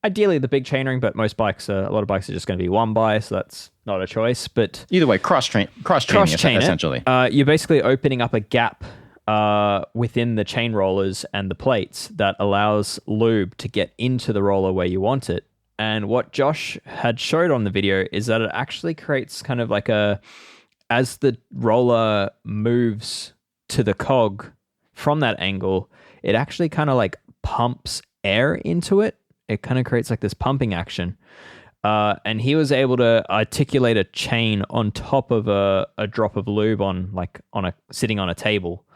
B: ideally the big chainring, but a lot of bikes are just going to be one by, so that's not a choice. But
A: either way, cross-chain essentially.
B: You're basically opening up a gap within the chain rollers and the plates that allows lube to get into the roller where you want it. And what Josh had showed on the video is that it actually creates kind of like as the roller moves to the cog from that angle, it actually kind of like pumps air into it. It kind of creates like this pumping action. And he was able to articulate a chain on top of a drop of lube sitting on a table.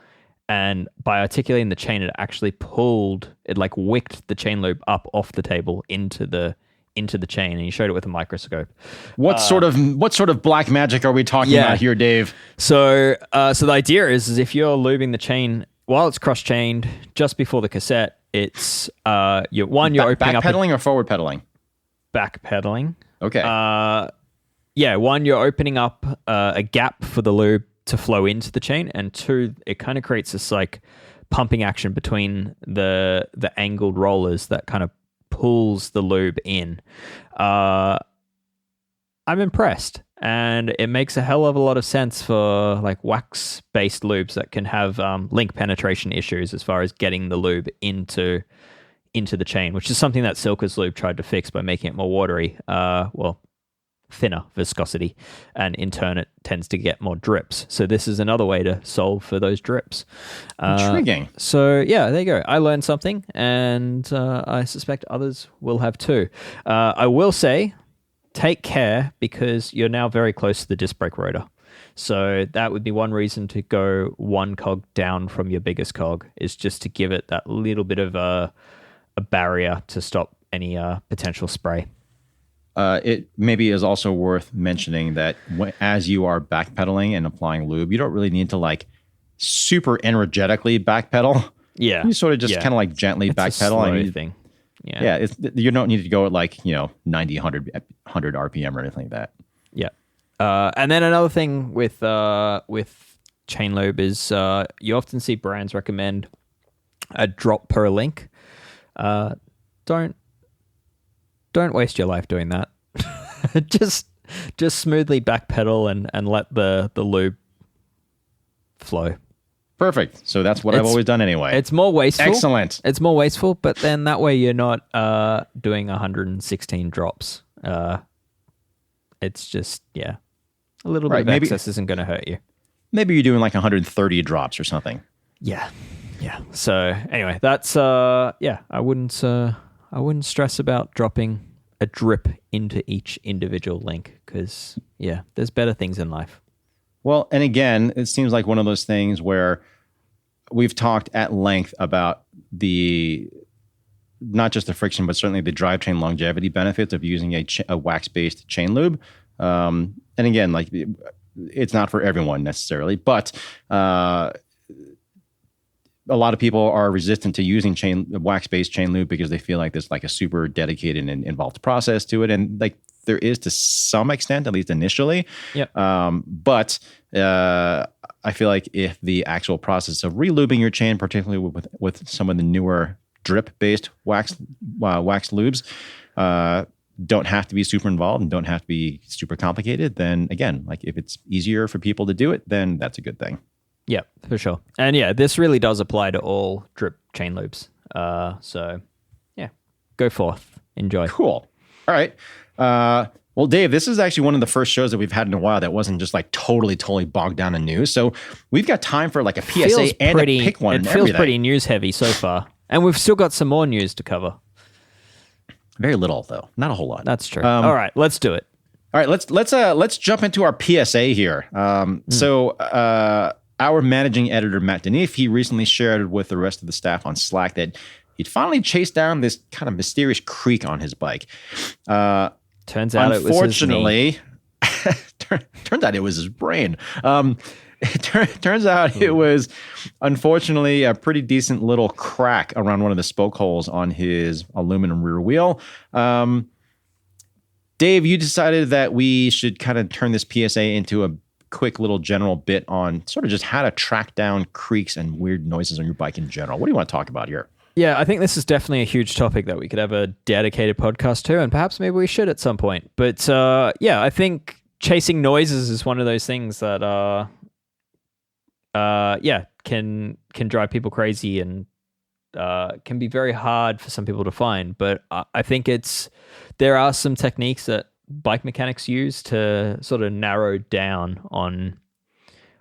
B: And by articulating the chain, it actually wicked the chain lube up off the table into the chain, and he showed it with a microscope.
A: What sort of black magic are we talking about here, Dave?
B: So the idea is if you're lubing the chain while it's cross-chained just before the cassette, it's you're opening up
A: backpedaling or forward pedaling.
B: Backpedaling.
A: Okay.
B: One, you're opening up a gap for the lube to flow into the chain, and two, it kind of creates this like pumping action between the angled rollers that kind of pulls the lube in. I'm impressed, and it makes a hell of a lot of sense for like wax-based lubes that can have link penetration issues as far as getting the lube into the chain, which is something that Silka's lube tried to fix by making it more watery. Thinner viscosity, and in turn it tends to get more drips. So this is another way to solve for those drips.
A: Intriguing.
B: So yeah, there you go. I learned something, and I suspect others will have too. I will say, take care, because you're now very close to the disc brake rotor. So that would be one reason to go one cog down from your biggest cog, is just to give it that little bit of a barrier to stop any potential spray.
A: It maybe is also worth mentioning that as you are backpedaling and applying lube, you don't really need to like super energetically backpedal.
B: Yeah.
A: You sort of just kind of like gently backpedal.
B: Thing.
A: Yeah. You don't need to go at like, 90, 100 RPM or anything like that.
B: Yeah. And then another thing with chain lube is you often see brands recommend a drop per link. Don't waste your life doing that. just smoothly backpedal and let the lube flow.
A: Perfect. So that's what I've always done anyway.
B: It's more wasteful.
A: Excellent.
B: It's more wasteful, but then that way you're not doing 116 drops. It's just, a little bit of excess isn't going to hurt you.
A: Maybe you're doing like 130 drops or something.
B: Yeah. So anyway, that's I wouldn't stress about dropping a drip into each individual link, because there's better things in life.
A: Well, and again, it seems like one of those things where we've talked at length about not just the friction, but certainly the drivetrain longevity benefits of using a wax-based chain lube. And again, like it's not for everyone necessarily, but a lot of people are resistant to using wax-based chain lube because they feel like there's like a super dedicated and involved process to it. And like there is to some extent, at least initially.
B: Yep.
A: But I feel like if the actual process of relubing your chain, particularly with some of the newer drip-based wax lubes, don't have to be super involved and don't have to be super complicated, then again, like if it's easier for people to do it, then that's a good thing.
B: Yeah, for sure. And yeah, this really does apply to all drip chain lubes. So yeah, go forth. Enjoy.
A: Cool. All right. Well, Dave, this is actually one of the first shows that we've had in a while that wasn't just like totally bogged down in news. So we've got time for like a PSA and a pick one.
B: It feels pretty news heavy so far. And we've still got some more news to cover.
A: Very little, though. Not a whole lot.
B: That's true. All right, let's do it.
A: All right, let's jump into our PSA here. So our managing editor, Matt Denif, he recently shared with the rest of the staff on Slack that he'd finally chased down this kind of mysterious creak on his bike.
B: Turns out it was his knee.
A: Turns out it was his brain. Turns out it was, unfortunately, a pretty decent little crack around one of the spoke holes on his aluminum rear wheel. Dave, you decided that we should kind of turn this PSA into a quick little general bit on sort of just how to track down creaks and weird noises on your bike in general. What do you want to talk about here?
B: Yeah, I think this is definitely a huge topic that we could have a dedicated podcast to, and perhaps maybe we should at some point. But yeah, I think chasing noises is one of those things that can drive people crazy and can be very hard for some people to find. But I think there are some techniques that bike mechanics use to sort of narrow down on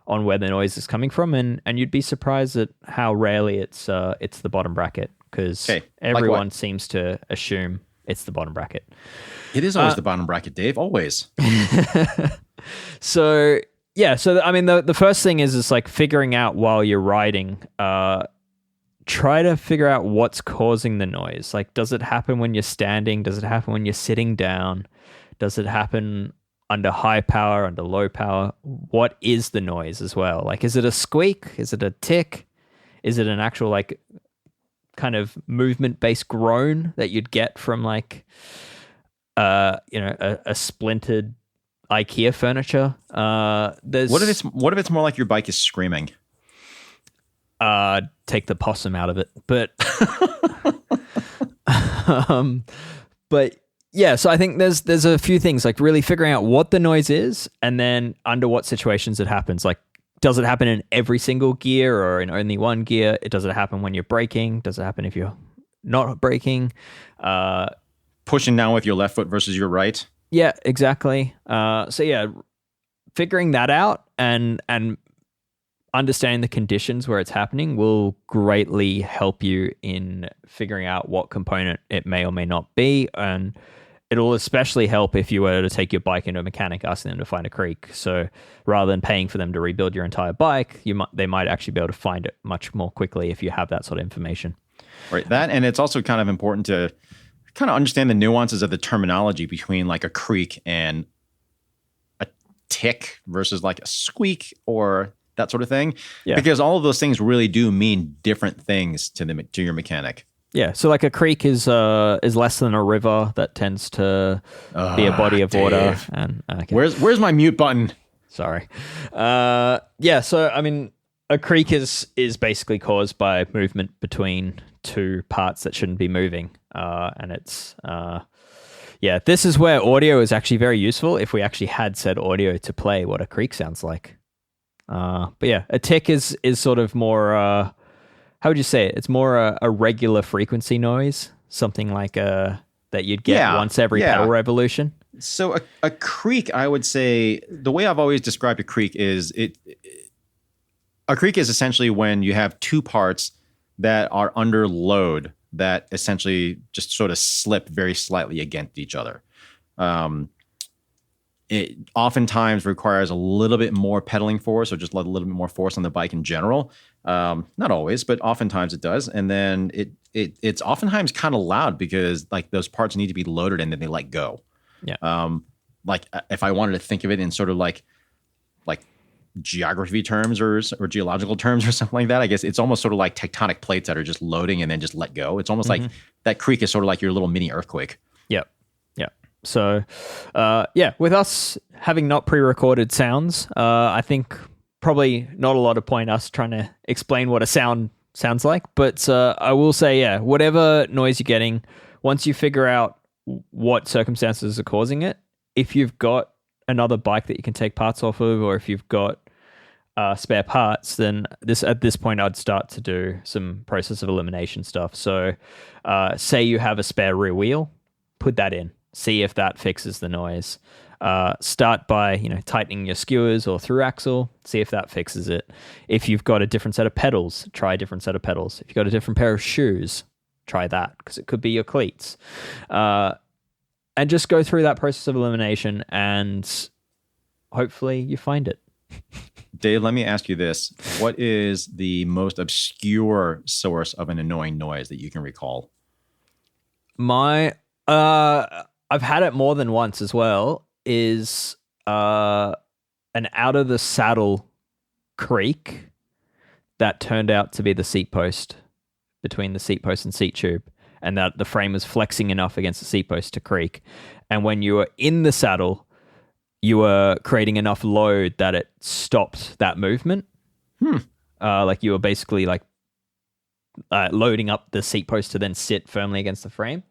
B: where the noise is coming from, and you'd be surprised at how rarely it's the bottom bracket, because everyone seems to assume it's the bottom bracket.
A: It is always the bottom bracket, Dave. Always.
B: So yeah, I mean the first thing is like figuring out while you're riding. Try to figure out what's causing the noise. Like, does it happen when you're standing? Does it happen when you're sitting down? Does it happen under high power, under low power? What is the noise as well? Like, is it a squeak? Is it a tick? Is it an actual like kind of movement-based groan that you'd get from like a splintered IKEA furniture?
A: What if it's more like your bike is screaming?
B: Take the possum out of it, but but yeah, so I think there's a few things, like really figuring out what the noise is and then under what situations it happens. Like, does it happen in every single gear or in only one gear? Does it happen when you're braking? Does it happen if you're not braking?
A: Pushing down with your left foot versus your right?
B: Yeah, exactly. So yeah, figuring that out and understanding the conditions where it's happening will greatly help you in figuring out what component it may or may not be. And it'll especially help if you were to take your bike into a mechanic, asking them to find a creak. So rather than paying for them to rebuild your entire bike, they might actually be able to find it much more quickly if you have that sort of information.
A: Right. That, and it's also kind of important to kind of understand the nuances of the terminology between like a creak and a tick versus like a squeak or that sort of thing. Yeah. Because all of those things really do mean different things to your mechanic.
B: Yeah, so like a creek is less than a river that tends to be a body of water. And okay.
A: Where's my mute button?
B: Sorry. Yeah, so I mean, a creek is basically caused by movement between two parts that shouldn't be moving, and it's this is where audio is actually very useful. If we actually had said audio to play what a creek sounds like. But yeah, a tick is sort of more. How would you say it? It's more a regular frequency noise, something like that you'd get once every pedal revolution.
A: So a creak, I would say, the way I've always described a creak is a creak is essentially when you have two parts that are under load that essentially just sort of slip very slightly against each other. It oftentimes requires a little bit more pedaling force, or just a little bit more force on the bike in general. Not always, but oftentimes it does. And then it's oftentimes kind of loud because like those parts need to be loaded and then they let go.
B: Yeah.
A: Like if I wanted to think of it in sort of like geography terms or geological terms or something like that, I guess it's almost sort of like tectonic plates that are just loading and then just let go. It's almost like that creak is sort of like your little mini earthquake.
B: Yep. Yeah. So, with us having not pre-recorded sounds, I think probably not a lot of point us trying to explain what a sound sounds like. But I will say, whatever noise you're getting, once you figure out what circumstances are causing it, if you've got another bike that you can take parts off of, or if you've got spare parts, then at this point I'd start to do some process of elimination stuff. So say you have a spare rear wheel, put that in, see if that fixes the noise. Start by tightening your skewers or through axle, see if that fixes it. If you've got a different set of pedals, try a different set of pedals. If you've got a different pair of shoes, try that, because it could be your cleats. And just go through that process of elimination, and hopefully you find it.
A: Dave, let me ask you this. What is the most obscure source of an annoying noise that you can recall?
B: I've had it more than once as well, is an out of the saddle creak that turned out to be the seat post, between the seat post and seat tube, and that the frame was flexing enough against the seat post to creak. And when you were in the saddle, you were creating enough load that it stopped that movement. Like you were basically loading up the seat post to then sit firmly against the frame.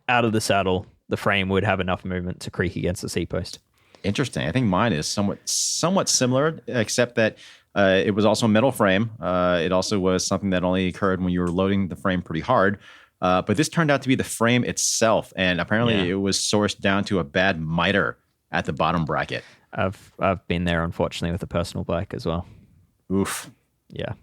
B: Out of the saddle, the frame would have enough movement to creak against the seat post.
A: Interesting. I think mine is somewhat similar, except that it was also a metal frame. It also was something that only occurred when you were loading the frame pretty hard. But this turned out to be the frame itself, and apparently it was sourced down to a bad miter at the bottom bracket.
B: I've been there, unfortunately, with a personal bike as well.
A: Oof.
B: Yeah.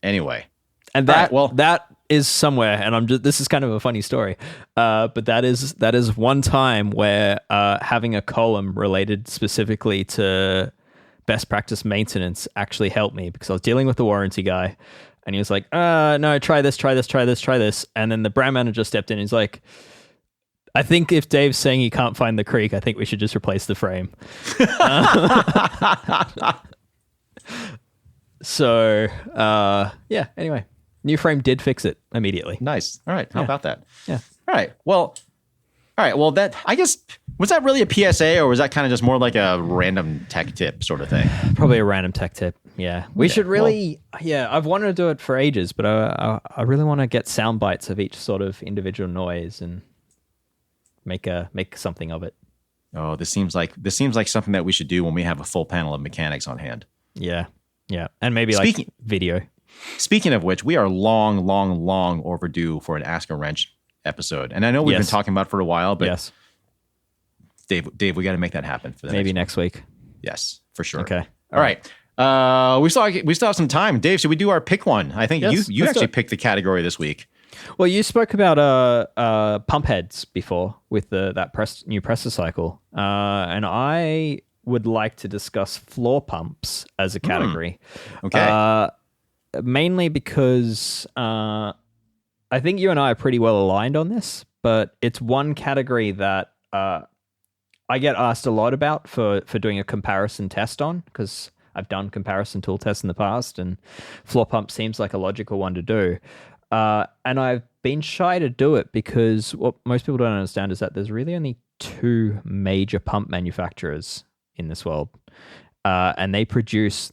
A: Anyway,
B: and that is somewhere, and this is kind of a funny story, but that is one time where having a column related specifically to best practice maintenance actually helped me, because I was dealing with the warranty guy, and he was like, no, try this. And then the brand manager stepped in and he's like, I think if Dave's saying he can't find the creak, I think we should just replace the frame. So, anyway, new frame did fix it immediately.
A: Nice. All right. How about that?
B: Yeah.
A: All right. Well, that, I guess, was that really a PSA, or was that kind of just more like a random tech tip sort of thing?
B: Probably a random tech tip. Yeah. We should really, I've wanted to do it for ages, but I really want to get sound bites of each sort of individual noise and make something of it.
A: Oh, this seems like something that we should do when we have a full panel of mechanics on hand.
B: Yeah. And maybe video.
A: Speaking of which, we are long overdue for an Ask a Wrench episode. And I know we've been talking about it for a while, but
B: yes.
A: Dave, we got to make that happen for the
B: maybe next week.
A: Yes, for sure.
B: Okay.
A: All right. We still have some time. Dave, should we do our pick one? I think you actually picked the category this week.
B: Well, you spoke about pump heads before with that new PrestaCycle, and I would like to discuss floor pumps as a category.
A: Okay.
B: Mainly because I think you and I are pretty well aligned on this, but it's one category that I get asked a lot about for doing a comparison test on, because I've done comparison tool tests in the past, and floor pump seems like a logical one to do. And I've been shy to do it because what most people don't understand is that there's really only two major pump manufacturers in this world, and they produce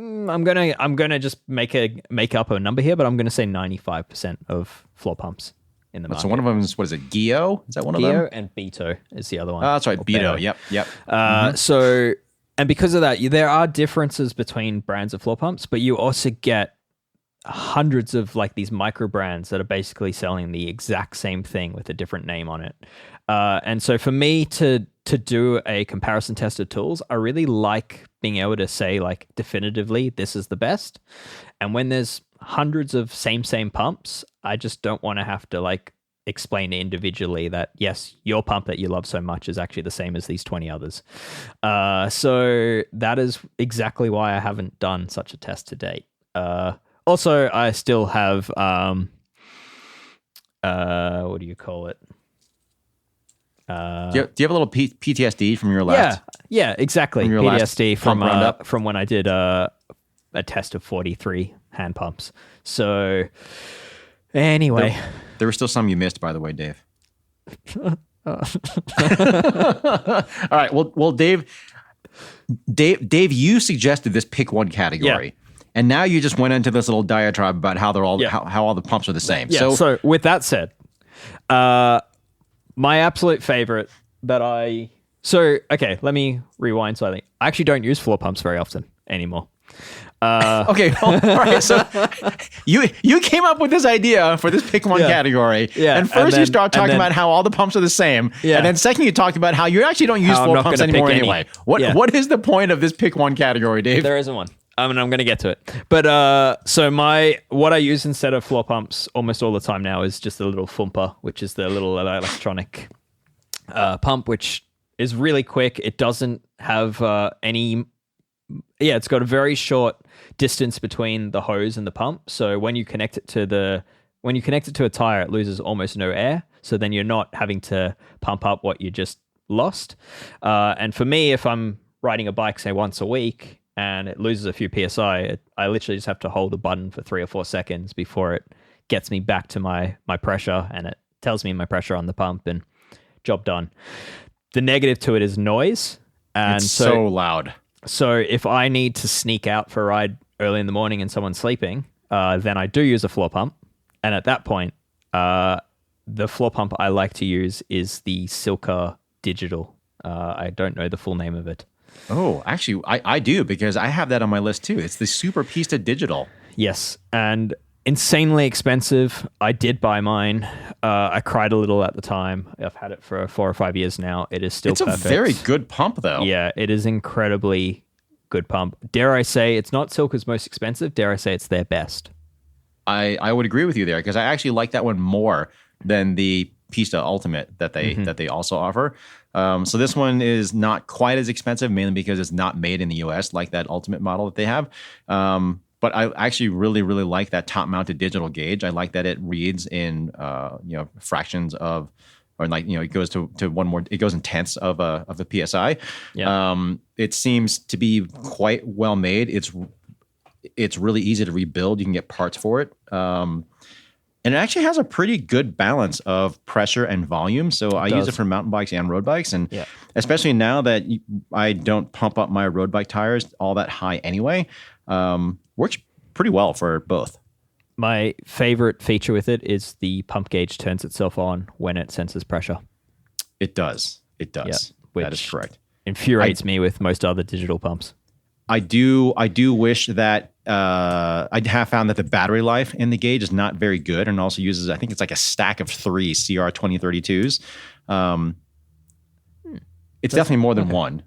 B: I'm gonna just make up a number here, but I'm gonna say 95% of floor pumps in the market.
A: So one of them is, what is it, Geo? Is that one of them?
B: Geo and Beto is the other one.
A: Oh, that's right, Beto. Yep.
B: So, and because of that, there are differences between brands of floor pumps, but you also get hundreds of these micro brands that are basically selling the exact same thing with a different name on it. And so for me to do a comparison test of tools, I really like being able to say definitively this is the best. And when there's hundreds of same pumps, I just don't want to have to explain individually that yes, your pump that you love so much is actually the same as these 20 others. So that is exactly why I haven't done such a test to date. Also, I still have what do you call it?
A: Do you have a little PTSD from your last?
B: Yeah, exactly.
A: From your
B: PTSD
A: last
B: from when I did a test of 43 hand pumps. So anyway,
A: there were still some you missed, by the way, Dave. All right. Well, Dave, you suggested this pick one category, and now you just went into this little diatribe about how they're all how all the pumps are the same.
B: Yeah. So with that said, my absolute favorite that okay, let me rewind slightly. I actually don't use floor pumps very often anymore.
A: Okay, all right. So you came up with this idea for this pick one category, and first you start talking about how all the pumps are the same, and then second you talked about how you actually don't use floor pumps anymore anyway. What is the point of this pick one category, Dave?
B: There isn't one. I'm going to get to it. But so what I use instead of floor pumps almost all the time now is just a little Fumpa, which is the little electronic pump, which is really quick. It doesn't have any. Yeah, it's got a very short distance between the hose and the pump. So when you connect it to a tire, it loses almost no air. So then you're not having to pump up what you just lost. And for me, if I'm riding a bike, say once a week, and it loses a few PSI, I literally just have to hold a button for 3 or 4 seconds before it gets me back to my pressure, and it tells me my pressure on the pump, and job done. The negative to it is noise. And
A: it's so loud.
B: So if I need to sneak out for a ride early in the morning and someone's sleeping, then I do use a floor pump. And at that point, the floor pump I like to use is the Silka Digital. I don't know the full name of it.
A: Oh, actually, I do, because I have that on my list too. It's the Super Pista Digital.
B: Yes, and insanely expensive. I did buy mine. I cried a little at the time. I've had it for 4 or 5 years now. It is still perfect.
A: It's a very good pump, though.
B: Yeah, it is incredibly good pump. Dare I say it's not Silka's most expensive. Dare I say it's their best.
A: I would agree with you there, because I actually like that one more than the Pista Ultimate that they also offer. So this one is not quite as expensive, mainly because it's not made in the US like that Ultimate model that they have. But I actually really, really like that top-mounted digital gauge. I like that it reads in fractions of, or it goes to one more. It goes in tenths of the PSI. Yeah. It seems to be quite well made. It's really easy to rebuild. You can get parts for it. And it actually has a pretty good balance of pressure and volume. So I use it for mountain bikes and road bikes. And especially now that I don't pump up my road bike tires all that high anyway, works pretty well for both.
B: My favorite feature with it is the pump gauge turns itself on when it senses pressure.
A: It does. That is correct.
B: Infuriates me with most other digital pumps.
A: I do wish that I have found that the battery life in the gauge is not very good, and also uses, I think it's like a stack of 3 CR 2032s. It's definitely more than one.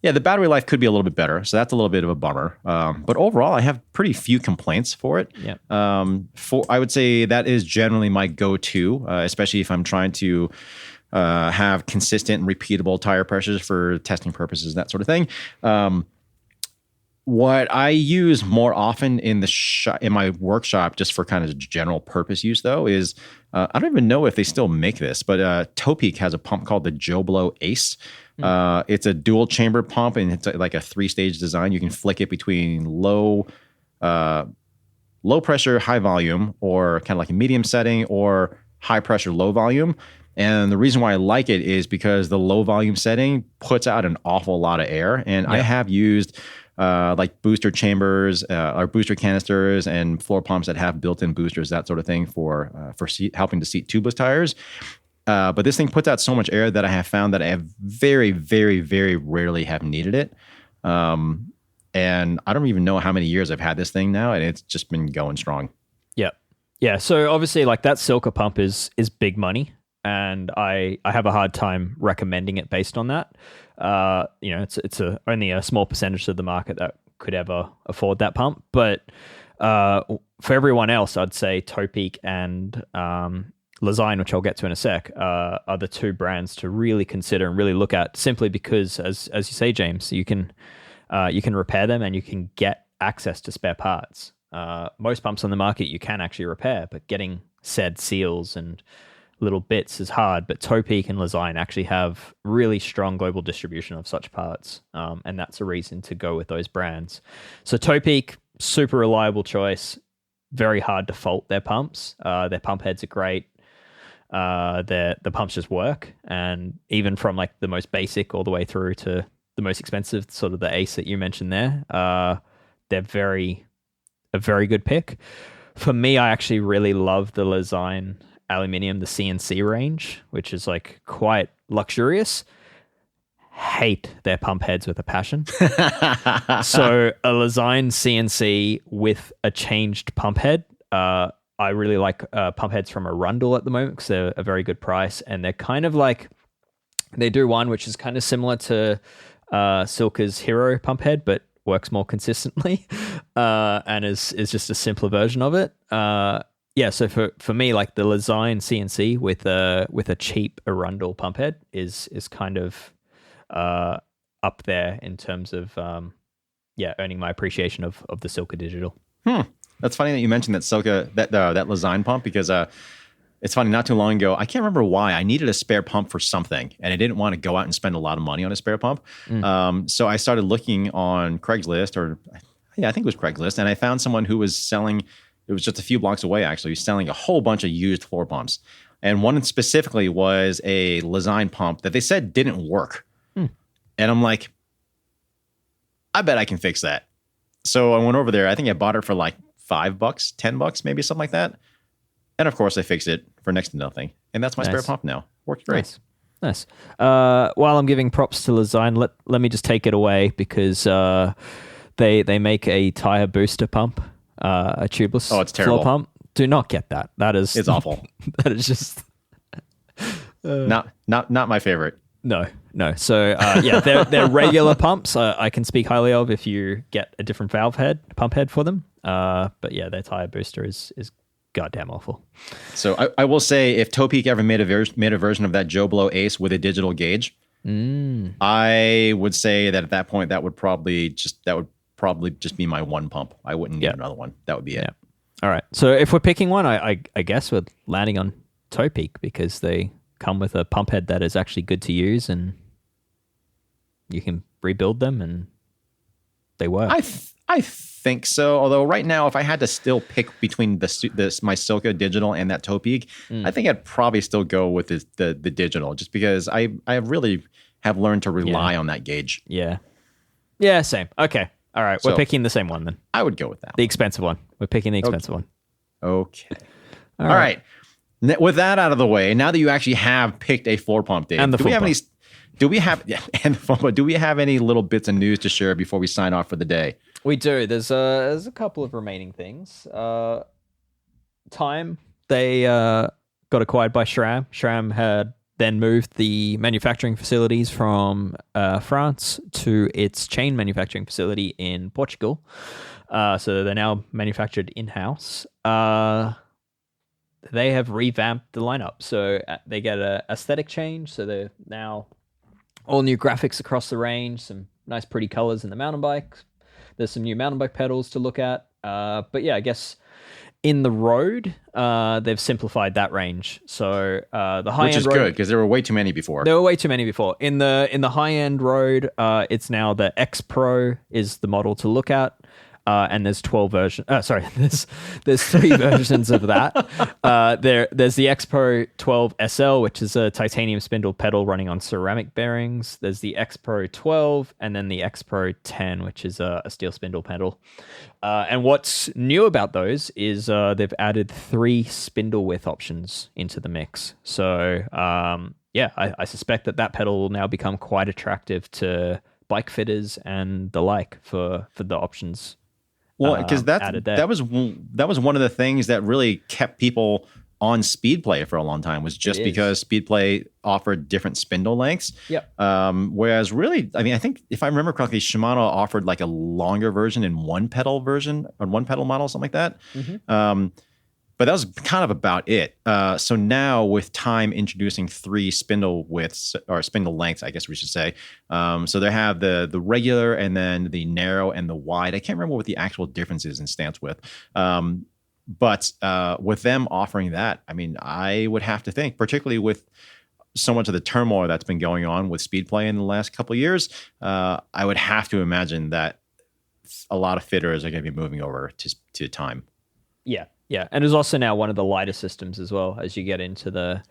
A: Yeah, the battery life could be a little bit better, so that's a little bit of a bummer. But overall, I have pretty few complaints for it.
B: Yeah.
A: I would say that is generally my go-to, especially if I'm trying to have consistent and repeatable tire pressures for testing purposes, that sort of thing. What I use more often in my workshop, just for kind of general purpose use, though, is I don't even know if they still make this, but Topeak has a pump called the Joblo Ace. It's a dual chamber pump, and it's like a 3-stage design. You can flick it between low pressure, high volume, or kind of like a medium setting, or high pressure, low volume. And the reason why I like it is because the low volume setting puts out an awful lot of air. And I have used like booster chambers or booster canisters and floor pumps that have built-in boosters, that sort of thing, for helping to seat tubeless tires. But this thing puts out so much air that I have found that I have very, very, very rarely have needed it. And I don't even know how many years I've had this thing now, and it's just been going strong. Yeah.
B: Yeah. So obviously, like, that Silka pump is big money. And I have a hard time recommending it based on that. It's only a small percentage of the market that could ever afford that pump. But for everyone else, I'd say Topeak and Lezyne, which I'll get to in a sec, are the 2 brands to really consider and really look at, simply because, as you say, James, you can repair them and you can get access to spare parts. Most pumps on the market you can actually repair, but getting said seals and little bits is hard. But Topeak and Lezyne actually have really strong global distribution of such parts, and that's a reason to go with those brands. So Topeak, super reliable choice. very hard to fault their pumps. Their pump heads are great. The pumps just work, and even from like the most basic all the way through to the most expensive, sort of the Ace that you mentioned there, they're a very good pick. For me, I actually really love the Lezyne aluminium, the CNC range, which is like quite luxurious. Hate their pump heads with a passion. So a Lezyne CNC with a changed pump head. I really like pump heads from Arundel at the moment because they're a very good price, and they're kind of like, they do one which is kind of similar to Silka's Hero pump head, but works more consistently, and is just a simpler version of it. Yeah, so for me, like the Lezyne CNC with a cheap Arundel pump head is kind of up there in terms of earning my appreciation of the Silka Digital.
A: That's funny that you mentioned that Silka, that Lezyne pump, because it's funny, not too long ago, I can't remember why, I needed a spare pump for something, and I didn't want to go out and spend a lot of money on a spare pump. So I started looking on Craigslist, I think it was Craigslist, and I found someone who was selling, it was just a few blocks away actually, selling a whole bunch of used floor pumps. And one specifically was a Lezyne pump that they said didn't work. And I'm like, I bet I can fix that. So I went over there. I think I bought it for like $5, $10, maybe something like that. And of course, I fixed it for next to nothing. And that's my spare pump now. Works great.
B: Nice. While I'm giving props to Lezyne, let me just take it away because they make a tire booster pump, a tubeless floor pump. Do not get that. It's
A: awful.
B: That is just
A: not my favorite.
B: No. So they're regular pumps. I can speak highly of if you get a different pump head for them. But yeah, their tire booster is goddamn awful.
A: So I will say, if Topeak ever made a version of that Joe Blow Ace with a digital gauge, I would say that at that point that would probably just be my one pump. I wouldn't need another one. That would be it.
B: All right. So if we're picking one, I guess we're landing on Topeak because they come with a pump head that is actually good to use, and you can rebuild them and they work.
A: I think so. Although right now, if I had to still pick between my Silka Digital and that Topeak, I think I'd probably still go with the digital, just because I really have learned to rely on that gauge.
B: Yeah, same. Okay. All right. We're picking the same one then.
A: I would go with that.
B: The expensive one. We're picking the expensive one.
A: Okay. All right. With that out of the way, now that you actually have picked a floor pump, Dave, do we have any little bits of news to share before we sign off for the day?
B: We do. There's a couple of remaining things. Time, they got acquired by SRAM. SRAM had then moved the manufacturing facilities from France to its chain manufacturing facility in Portugal. So they're now manufactured in-house. They have revamped the lineup. So they get an aesthetic change. So they're now all new graphics across the range, some nice pretty colors in the mountain bikes. There's some new mountain bike pedals to look at. But yeah, I guess in the road, they've simplified that range. So the high-end,
A: which is good because there were way too many before.
B: In the high-end road, it's now the X Pro is the model to look at. And there's 12 versions. There's 3 versions of that. There's the X Pro 12 SL, which is a titanium spindle pedal running on ceramic bearings. There's the X Pro 12, and then the X Pro 10, which is a steel spindle pedal. And what's new about those is they've added 3 spindle width options into the mix. So I suspect that pedal will now become quite attractive to bike fitters and the like for the options.
A: Well, because that was one of the things that really kept people on Speedplay for a long time, was just because Speedplay offered different spindle lengths.
B: Yep.
A: Whereas really, I mean, I think if I remember correctly, Shimano offered like a longer version in one pedal model, something like that. Mm-hmm. But that was kind of about it. So now with Time introducing 3 spindle widths, or spindle lengths, I guess we should say. So they have the regular, and then the narrow and the wide. I can't remember what the actual difference is in stance width. But with them offering that, I mean, I would have to think, particularly with so much of the turmoil that's been going on with Speedplay in the last couple of years, I would have to imagine that a lot of fitters are going to be moving over to Time.
B: Yeah, and it's also now one of the lighter systems as well as you get into the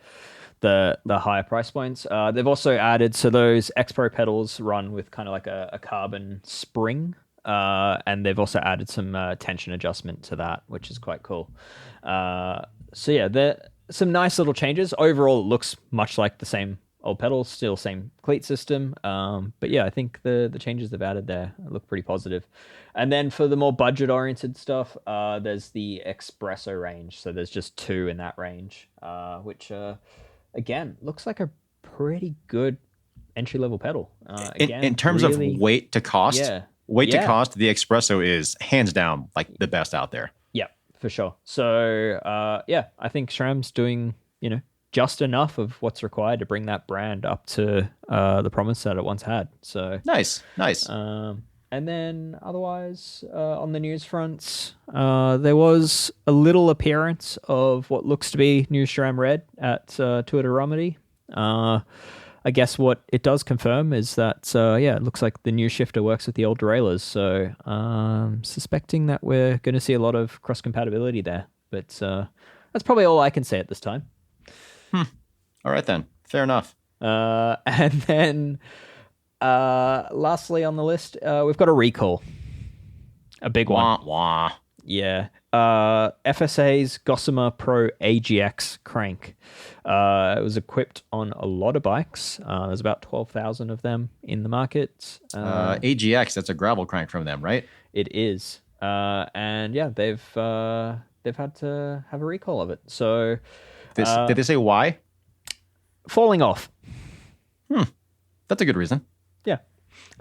B: higher price points. They've also added, so those X Pro pedals run with kind of like a carbon spring, and they've also added some tension adjustment to that, which is quite cool. So yeah, there some nice little changes. Overall, it looks much like the same old pedals, still same cleat system. But yeah, I think the changes they've added there look pretty positive. And then for the more budget-oriented stuff, there's the Espresso range. So there's just 2 in that range, which, again, looks like a pretty good entry-level pedal. Again,
A: in terms
B: really,
A: of weight to cost,
B: to
A: cost, the Espresso is hands down like the best out there.
B: Yeah, for sure. So, I think SRAM's doing, just enough of what's required to bring that brand up to the promise that it once had. So
A: nice.
B: And then otherwise, on the news fronts, there was a little appearance of what looks to be new SRAM Red at Twitteromedy. I guess what it does confirm is that, it looks like the new shifter works with the old derailleurs. So suspecting that we're going to see a lot of cross-compatibility there. But that's probably all I can say at this time.
A: All right, then. Fair enough.
B: And then lastly on the list, we've got a recall. A big one.
A: Wah.
B: Yeah. FSA's Gossamer Pro AGX crank. It was equipped on a lot of bikes. There's about 12,000 of them in the market.
A: AGX, that's a gravel crank from them, right?
B: It is. And yeah, they've had to have a recall of it. So
A: did they say why?
B: Falling off.
A: That's a good reason.
B: Yeah.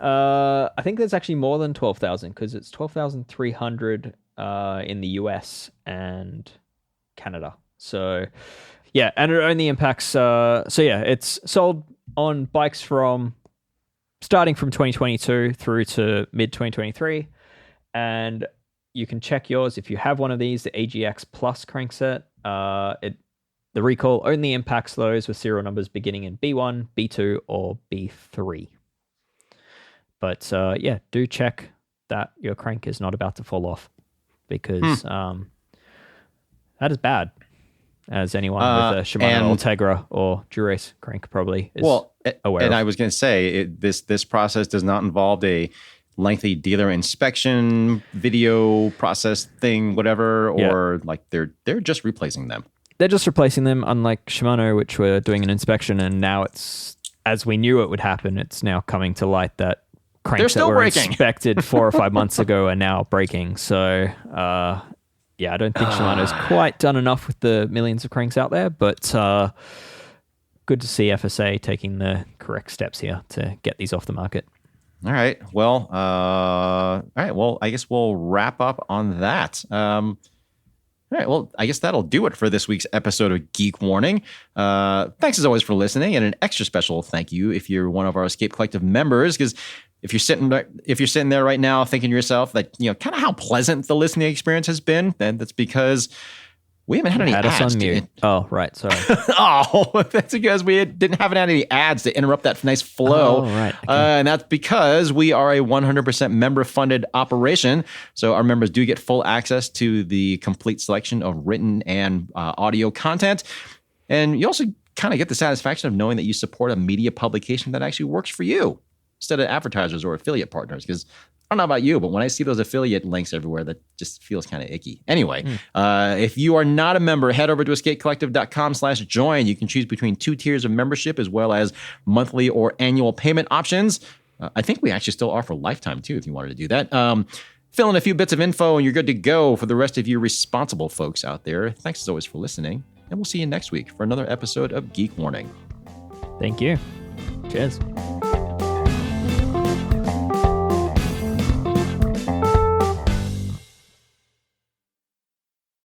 B: I think there's actually more than 12,000 because it's 12,300 in the US and Canada. So yeah, and it only impacts it's sold on bikes starting from 2022 through to mid 2023, and you can check yours if you have one of these, the AGX Plus crankset. The recall only impacts those with serial numbers beginning in B1, B2, or B3. But do check that your crank is not about to fall off, because that is bad, as anyone with a Shimano Ultegra or Dura-Ace crank probably is aware of.
A: And I was going to say, this process does not involve a lengthy dealer inspection, video process thing, whatever, or like they're just replacing them.
B: They're just replacing them, unlike Shimano, which were doing an inspection, and now it's, as we knew it would happen, it's now coming to light that cranks that were inspected 4 or 5 months ago are now breaking. So, I don't think Shimano's quite done enough with the millions of cranks out there, but good to see FSA taking the correct steps here to get these off the market.
A: All right. Well, I guess we'll wrap up on that. All right, well, I guess that'll do it for this week's episode of Geek Warning. Thanks as always for listening, and an extra special thank you if you're one of our Escape Collective members, because if you're sitting there right now thinking to yourself that, kind of how pleasant the listening experience has been, then that's because we haven't had any ads.
B: Us on mute. Oh, right. Sorry.
A: That's because we didn't have any ads to interrupt that nice flow.
B: Oh, right. Okay.
A: And that's because we are a 100% member-funded operation. So our members do get full access to the complete selection of written and audio content. And you also kind of get the satisfaction of knowing that you support a media publication that actually works for you instead of advertisers or affiliate partners. Because I don't know about you, but when I see those affiliate links everywhere, that just feels kind of icky. Anyway, if you are not a member, head over to escapecollective.com/join. You can choose between 2 tiers of membership as well as monthly or annual payment options. I think we actually still offer lifetime too, if you wanted to do that. Fill in a few bits of info and you're good to go. For the rest of you responsible folks out there, thanks as always for listening. And we'll see you next week for another episode of Geek Warning.
B: Thank you. Cheers.